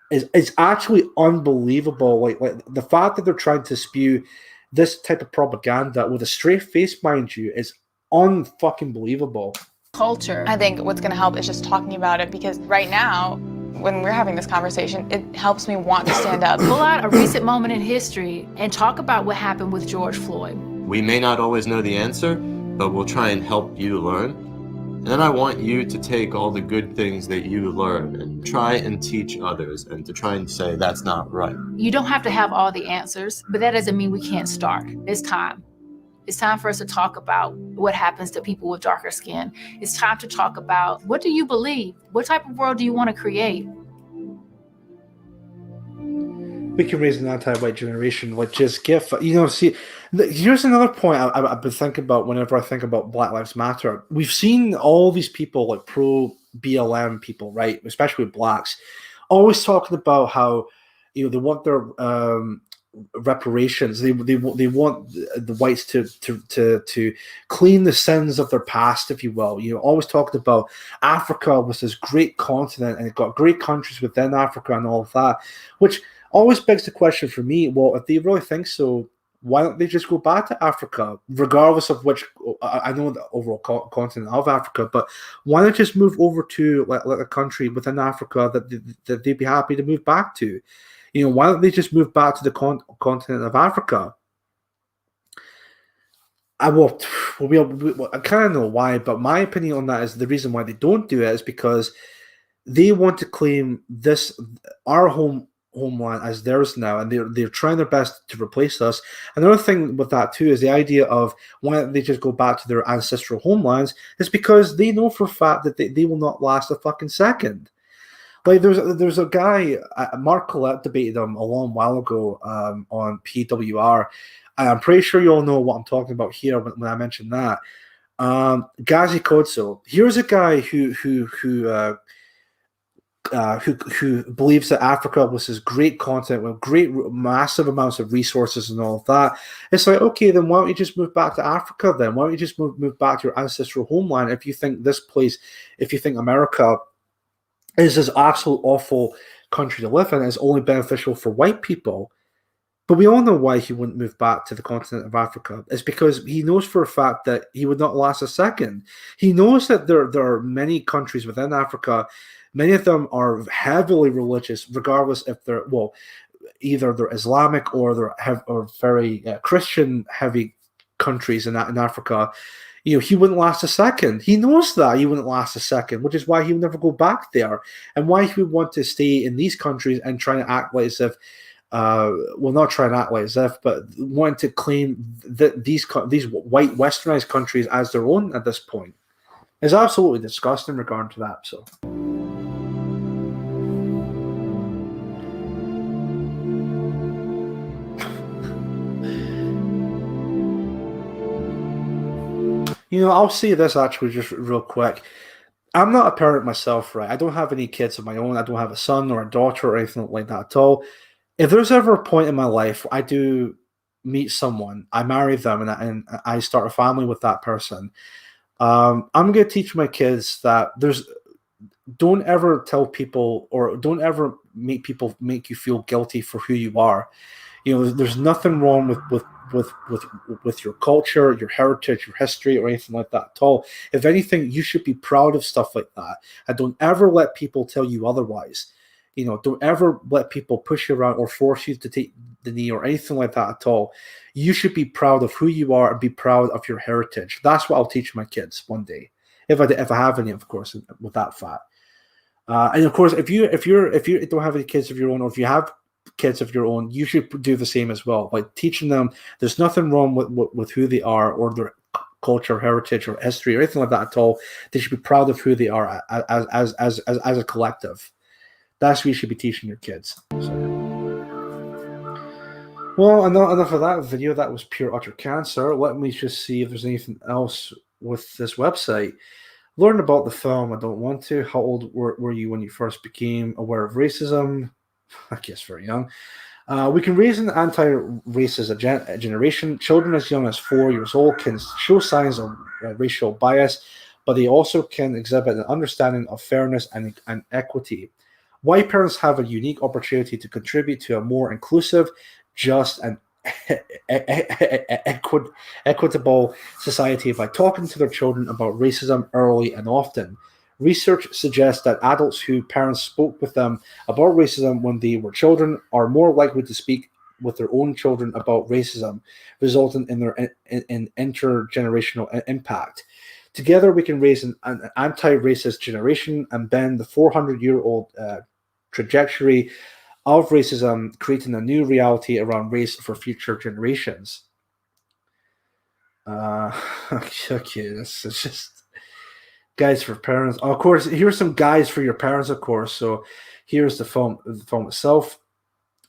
it's actually unbelievable. Like the fact that they're trying to spew this type of propaganda with a straight face, mind you, is unfucking believable. Culture. I think what's going to help is just talking about it, because right now, when we're having this conversation, it helps me want to stand up. Pull out a recent moment in history and talk about what happened with George Floyd. We may not always know the answer, but we'll try and help you learn. And then I want you to take all the good things that you learn and try and teach others, and to try and say that's not right. You don't have to have all the answers, but that doesn't mean we can't start. It's time. It's time for us to talk about what happens to people with darker skin. It's time to talk about, what do you believe? What type of world do you want to create? We can raise an anti-white generation, which is here's another point I've been thinking about whenever I think about Black Lives Matter. We've seen all these people, like pro-BLM people, right, especially blacks, always talking about how they want their reparations. They want the whites to clean the sins of their past, if you will. Always talking about Africa was this great continent, and it got great countries within Africa and all of that, which always begs the question for me, well, if they really think so, why don't they just go back to Africa, regardless of which, I know the overall continent of Africa, but why not just move over to like a country within Africa that they'd be happy to move back to? Why don't they just move back to the continent of Africa? I kind of know why, but my opinion on that is the reason why they don't do it is because they want to claim our homeland as theirs now, and they're trying their best to replace us. Another thing with that too is the idea of why don't they just go back to their ancestral homelands is because they know for a fact that they will not last a fucking second. Like there's a guy, Mark Collette debated him a long while ago on PWR, and I'm pretty sure you all know what I'm talking about here when I mention that. Gazi Kodso, here's a guy who believes that Africa was this great continent with great massive amounts of resources and all of that. It's like, okay, then why don't you just move back to Africa then? Why don't you just move back to your ancestral homeland if you think America is this absolute awful country to live in, is only beneficial for white people? But we all know why he wouldn't move back to the continent of Africa. It's because he knows for a fact that he would not last a second. He knows that there are many countries within Africa. Many of them are heavily religious, regardless if they're, either they're Islamic or they're very Christian heavy countries in Africa. He wouldn't last a second. He knows that he wouldn't last a second, which is why he would never go back there, and why he would want to stay in these countries and try to act like as if, not try and act like as if, but want to claim that these white westernized countries as their own at this point. It's absolutely disgusting in regard to that. So. I'll say this actually just real quick. I'm not a parent myself, right? I don't have any kids of my own. I don't have a son or a daughter or anything like that at all. If there's ever a point in my life where I do meet someone, I marry them, and I start a family with that person, I'm going to teach my kids that don't ever tell people, or don't ever make people make you feel guilty for who you are. There's nothing wrong with your culture, your heritage, your history, or anything like that at all. If anything, you should be proud of stuff like that, and don't ever let people tell you otherwise. Don't ever let people push you around or force you to take the knee or anything like that at all. You should be proud of who you are and be proud of your heritage. That's what I'll teach my kids one day, if I have any, of course, with that fact. And of course, if you don't have any kids of your own, or if you have kids of your own, you should do the same as well. Like teaching them there's nothing wrong with who they are or their culture, heritage, or history, or anything like that at all. They should be proud of who they are as a collective. That's what you should be teaching your kids. Well, enough of that video. That was pure utter cancer. Let me just see if there's anything else with this website. Learn about the film. I don't want to. How old were you when you first became aware of racism? I guess very young. We can raise an anti-racist generation. Children as young as 4 years old can show signs of racial bias, but they also can exhibit an understanding of fairness and equity. White parents have a unique opportunity to contribute to a more inclusive, just, and equitable society by talking to their children about racism early and often. Research suggests that adults whose parents spoke with them about racism when they were children are more likely to speak with their own children about racism, resulting in their intergenerational impact. Together, we can raise an anti-racist generation and bend the 400-year-old trajectory of racism, creating a new reality around race for future generations. Okay, this is just guides for parents. Of course, here's some guides for your parents, of course. So here's the film itself.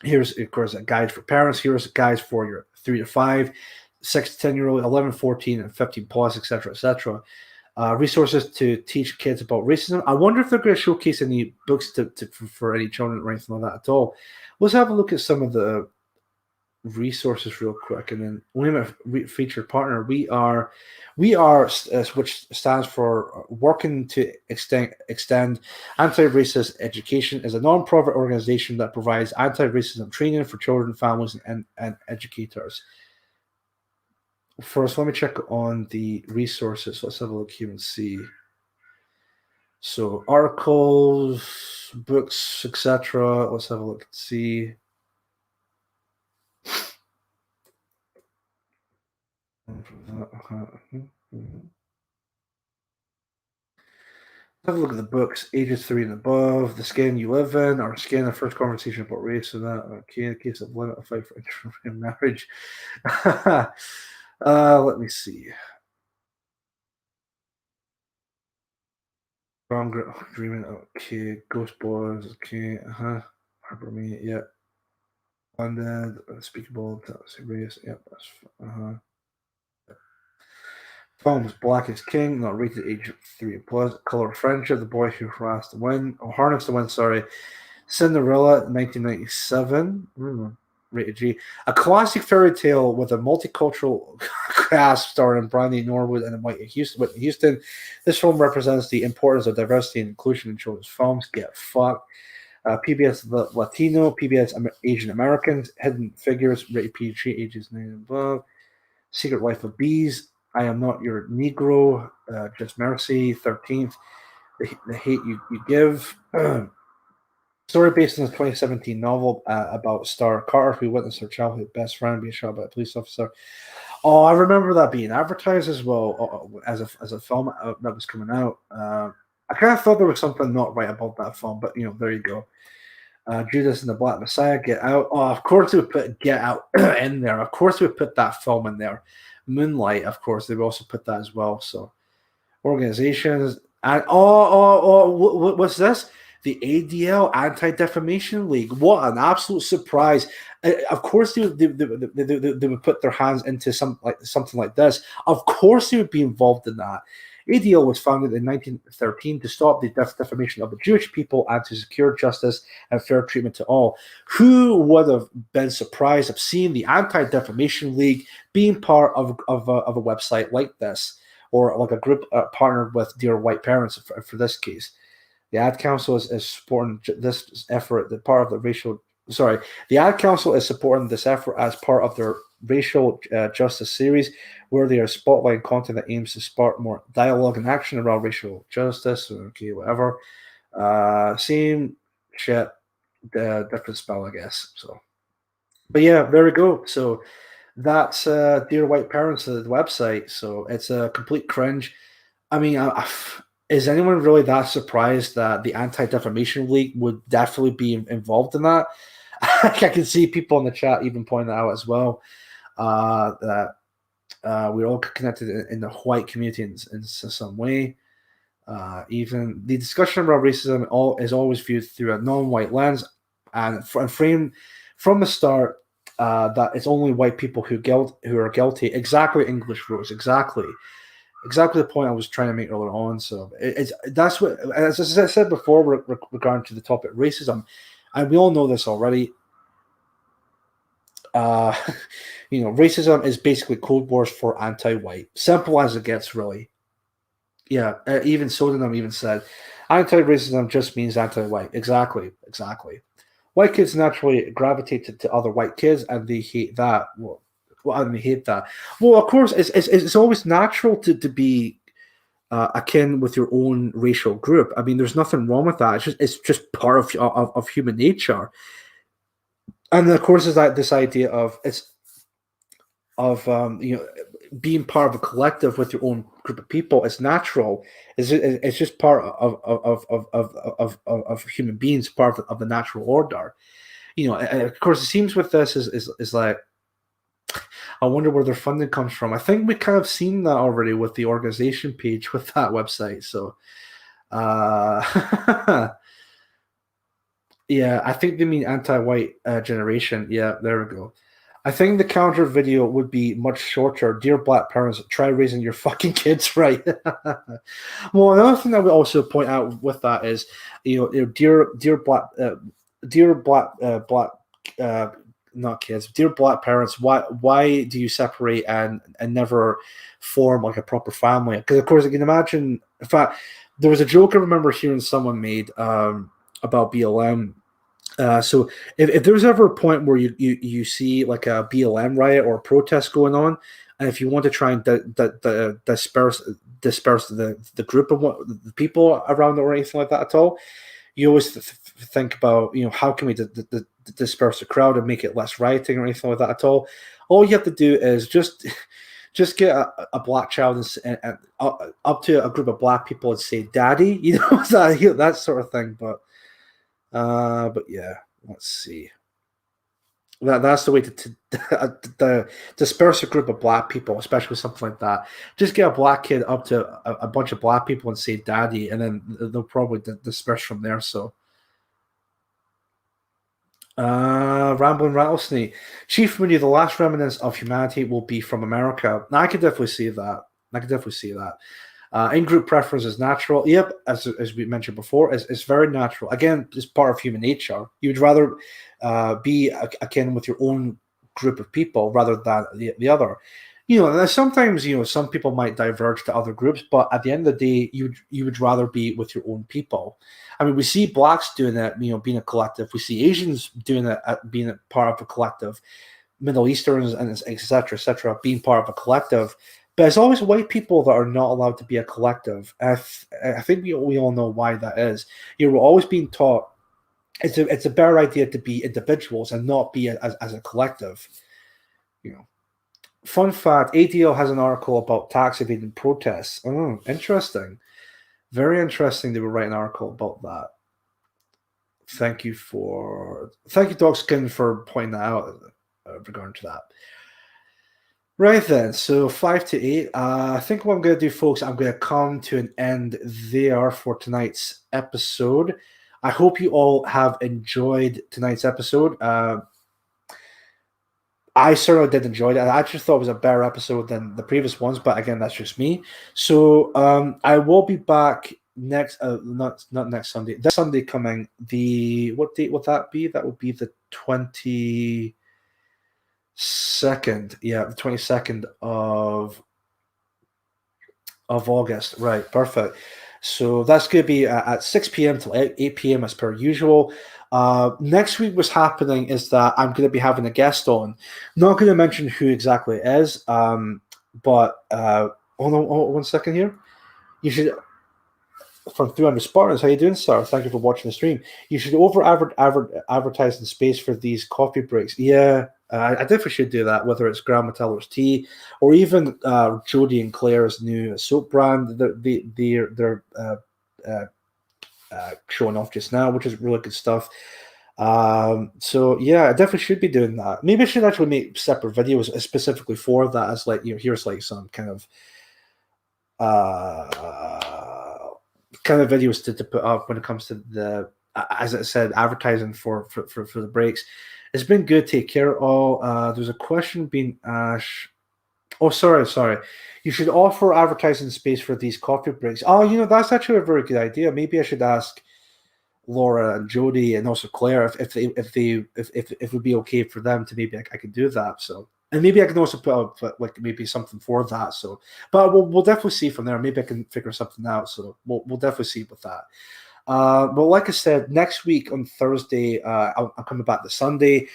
Here's, of course, a guide for parents. Here's guides for your 3 to 5, 6 to 10-year-old, 11, 14, and 15 plus, etc., etc. Resources to teach kids about racism. I wonder if they're going to showcase any books for any children or anything like that at all. Let's have a look at some of the resources real quick, and then WIMA featured partner. We are, which stands for Working to Extend Anti-Racist Education, is a non-profit organization that provides anti-racism training for children, families, and educators. First, let me check on the resources. Let's have a look here and see. So articles, books, etc. Let's have a look and see. Have a look at the books. Ages 3 and above. The Skin You Live In. Our Skin. The First Conversation About Race. So that. Okay. In the case of limit, a fight for marriage. Let me see. Wrong Agreement. Okay. Ghost Boys. Okay. Harbor Me. Yeah. Undead. Unspeakable. Race. Yep. That's. Films Black is King, not rated age 3 plus. Color of Friendship, The Boy Who Harnessed the Wind, sorry. Cinderella, 1997, rated G. A classic fairy tale with a multicultural cast starring Brandy Norwood and Whitney Houston. This film represents the importance of diversity and inclusion in children's films. Get fucked. PBS Latino, PBS Asian Americans, Hidden Figures, rated PG, ages 9 and above. Secret Life of Bees, I Am Not Your Negro, Just Mercy, 13th, The Hate You Give. Story based on a 2017 novel about Star Carter, who witnessed her childhood best friend being shot by a police officer. Oh, I remember that being advertised as well as a film that was coming out. I kind of thought there was something not right about that film, but there you go. Judas and the Black Messiah, Get Out. Oh, of course we would put Get Out in there. Of course we would put that film in there. Moonlight, of course, they would also put that as well. So, organizations and what's this? The ADL, Anti-Defamation League. What an absolute surprise! Of course, they would put their hands into something like this. Of course, they would be involved in that. ADL was founded in 1913 to stop the defamation of the Jewish people and to secure justice and fair treatment to all. Who would have been surprised of seeing the Anti-Defamation League being part of a website like this, or like a group partnered with Dear White Parents for this case? The Ad Council is supporting this effort. The Ad Council is supporting this effort as part of their racial justice series, where they are spotlighting content that aims to spark more dialogue and action around racial justice. Okay, whatever. Same shit, different spell, I guess. So, but yeah, there we go. So that's Dear White Parents, the website. So it's a complete cringe. I mean, is anyone really that surprised that the Anti-Defamation League would definitely be involved in that? I can see people in the chat even pointing that out as well. That We're all connected in the white community in some way. Even the discussion about racism is always viewed through a non-white lens and framed from the start that it's only white people who are guilty. Exactly, English rules. Exactly the point I was trying to make earlier on. So that's what, as I said before, regarding to the topic racism, and we all know this already. Racism is basically code words for anti-white. Simple as it gets, really. Yeah, even Sodenham even said, anti-racism just means anti-white. Exactly. White kids naturally gravitate to other white kids, and they hate that. Well, they hate that. Well, of course, it's always natural to be akin with your own racial group. I mean, there's nothing wrong with that. It's just part of human nature. And of course, is that this idea of being part of a collective with your own group of people is natural. It's just part of human beings, part of the natural order. Of course, it seems with this is like, I wonder where their funding comes from. I think we kind of seen that already with the organization page with that website. So, yeah, I think they mean anti-white generation. Yeah, there we go. I think the counter video would be much shorter. Dear black parents, try raising your fucking kids right. Well, another thing I would also point out with that is, dear black not kids, dear black parents, why do you separate and never form like a proper family? Because of course, I can imagine. In fact, there was a joke I remember hearing someone made about BLM. So if there's ever a point where you see like a BLM riot or a protest going on, and if you want to try and disperse the group of the people around it or anything like that at all, you always think about, how can we disperse the crowd and make it less rioting or anything like that at all. All you have to do is just get a black child and up to a group of black people and say "daddy," that sort of thing. But yeah, let's see. That's the way to disperse a group of black people, especially something like that. Just get a black kid up to a bunch of black people and say "daddy," and then they'll probably disperse from there. So, Rambling Rattlesnake, Chief Mooney, the last remnants of humanity will be from America. Now, I could definitely see that. In-group preference is natural. Yep, as we mentioned before, it's very natural. Again, it's part of human nature. You would rather be akin with your own group of people rather than the other. Sometimes some people might diverge to other groups, but at the end of the day, you would rather be with your own people. I mean, we see blacks doing it, being a collective. We see Asians doing it, being a part of a collective. Middle Easterns and etc., being part of a collective. But it's always white people that are not allowed to be a collective. I think we all know why that is. We're always being taught it's a better idea to be individuals and not be as a collective. Fun fact: ADL has an article about tax evading protests. Oh, interesting. Very interesting. They would write an article about that. Thank you, Dogskin, for pointing that out regarding to that. Right then, so 5 to 8. I think what I'm going to do, folks, I'm going to come to an end there for tonight's episode. I hope you all have enjoyed tonight's episode. I certainly did enjoy it. I actually thought it was a better episode than the previous ones, but again, that's just me. So I will be back next, not next Sunday, this Sunday coming. What date would that be? That would be the 22nd. Yeah, the 22nd of August. Right, perfect. So that's going to be at 6 p.m. till 8 p.m. as per usual. Next week, what's happening is that I'm going to be having a guest on. Not going to mention who exactly it is, but hold on 1 second here. You should, from 300 Spartans, how you doing, sir? Thank you for watching the stream. You should advertise the space for these coffee breaks. Yeah, I definitely should do that, whether it's Grandma Teller's Tea or even Jody and Claire's new soap brand. They're showing off just now, which is really good stuff. So yeah, I definitely should be doing that. Maybe I should actually make separate videos specifically for that, as like, here's like some kind of videos to put up when it comes to the, as I said, advertising for the breaks. It's been good. Take care all. There's a question being asked. Oh, sorry. You should offer advertising space for these coffee breaks. Oh, that's actually a very good idea. Maybe I should ask Laura and Jody and also Claire if it would be okay for them to, maybe I could do that. So, and maybe I can also put up like maybe something for that. So, but we'll definitely see from there. Maybe I can figure something out. So we'll definitely see with that. But like I said, next week on Thursday, I'm coming back this Sunday.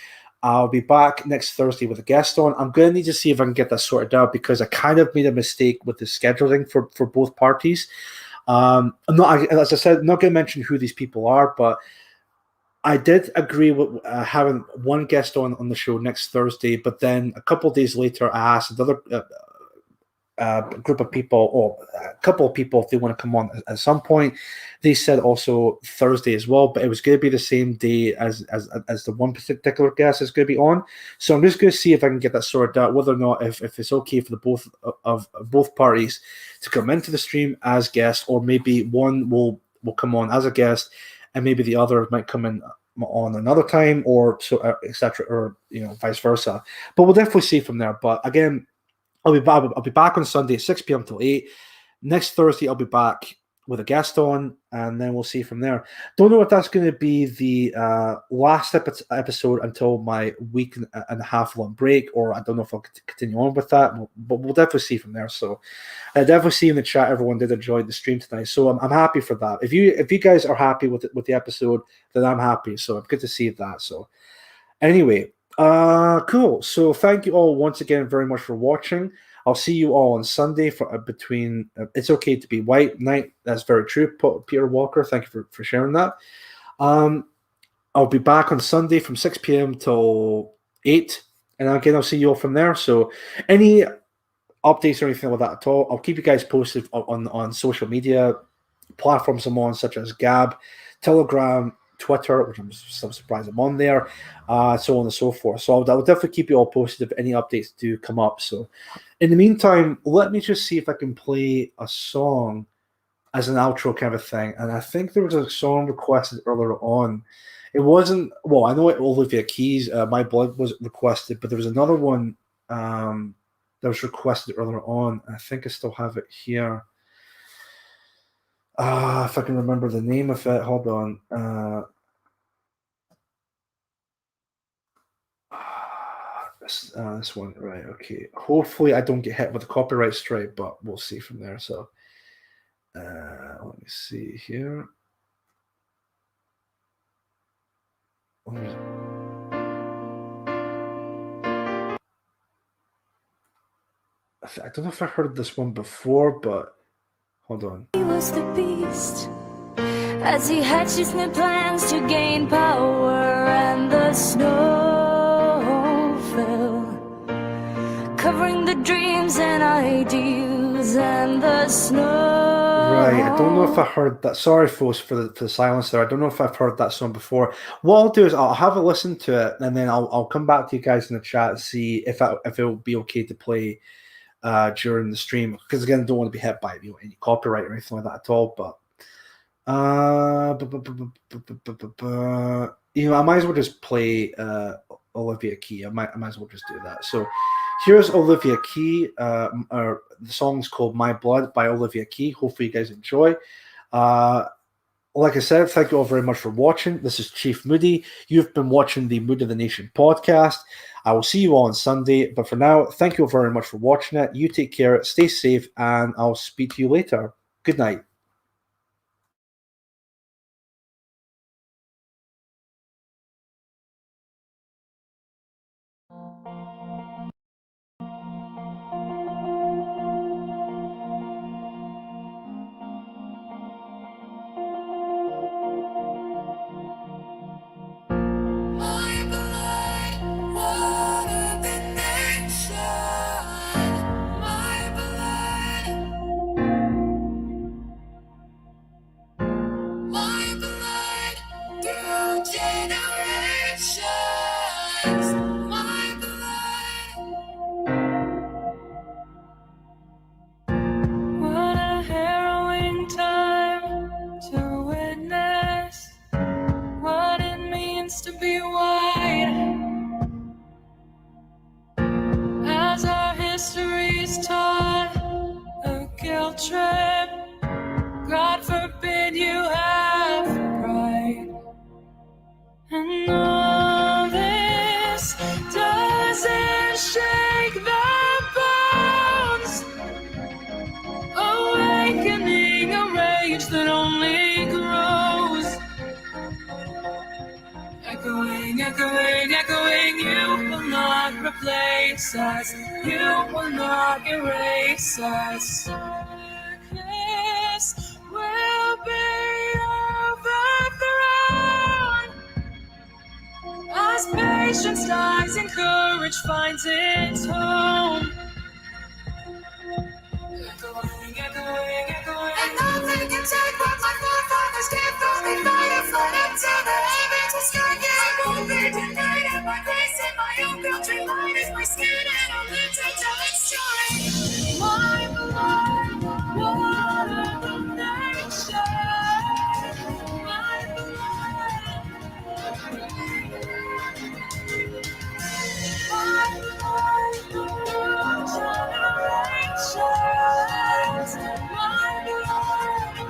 I'll be back next Thursday with a guest on. I'm going to need to see if I can get that sorted out, because I kind of made a mistake with the scheduling for both parties. I'm not, as I said, not going to mention who these people are, but I did agree with having one guest on the show next Thursday. But then a couple of days later, I asked another group of people, or a couple of people, if they want to come on at some point. They said also Thursday as well, but it was going to be the same day as the one particular guest is going to be on. So I'm just going to see if I can get that sorted out, whether or not if it's okay for the both parties to come into the stream as guests, or maybe one will come on as a guest and maybe the other might come in on another time, or so, etc., or vice versa. But we'll definitely see from there. But again, I'll be back on Sunday at 6 p.m. till 8. Next Thursday, I'll be back with a guest on, and then we'll see from there. Don't know if that's going to be the last episode until my week and a half long break, or I don't know if I'll continue on with that, but we'll definitely see from there. So I definitely see in the chat everyone did enjoy the stream tonight, so I'm happy for that. If you guys are happy with the episode, then I'm happy. So I'm good to see that. So anyway. Cool. So thank you all once again very much for watching. I'll see you all on Sunday for between It's Okay to Be White night. That's very true, Peter Walker. Thank you for sharing that. I'll be back on Sunday from 6 p.m. till 8, and again I'll see you all from there. So any updates or anything like that at all, I'll keep you guys posted on social media platforms I'm on, such as Gab, Telegram, Twitter, which I'm surprised I'm on there, so on and so forth. So I'll definitely keep you all posted if any updates do come up. So in the meantime, let me just see if I can play a song as an outro kind of thing. And I think there was a song requested earlier on. It wasn't, well, I know it, Olivia Keys, My Blood was requested, but there was another one that was requested earlier on. I think I still have it here. If I can remember the name of it, hold on. This one, right? Okay. Hopefully, I don't get hit with a copyright strike, but we'll see from there. So, let me see here. I don't know if I heard this one before, but hold on. He was the beast as he hatched his new plans to gain power, and the snow fell, covering the dreams and ideals, and the snow. Right, I don't know if I heard that. Sorry, folks, for the silence there. I don't know if I've heard that song before. What I'll do is I'll have a listen to it, and then I'll come back to you guys in the chat and see if it will be okay to play during the stream, because again, I don't want to be hit by any copyright or anything like that at all. But I might as well just play Olivia Key. I might as well just do that. So here's Olivia Key. The song's called My Blood by Olivia Key. Hopefully you guys enjoy. Like I said, thank you all very much for watching. This is Chief Moody. You've been watching the Mood of the Nation podcast. I will see you all on Sunday. But for now, thank you all very much for watching it. You take care, stay safe, and I'll speak to you later. Good night. trip. God forbid you have pride. And all this doesn't shake the bones, awakening a rage that only grows. Echoing, echoing, echoing, you will not replace us. You will not erase us. Darkness will be overthrown as patience dies and courage finds its home. Echoing, echoing, echoing. And nothing can take what my forefathers gave from me. Fighting for until the heavens will strike it. I won't be denied of my grace in my own country. Light is my skin and I'll live till it's shine. My blood, water the nation. My blood. My blood, generations. My blood.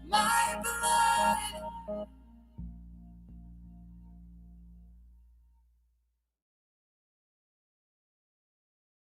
My blood.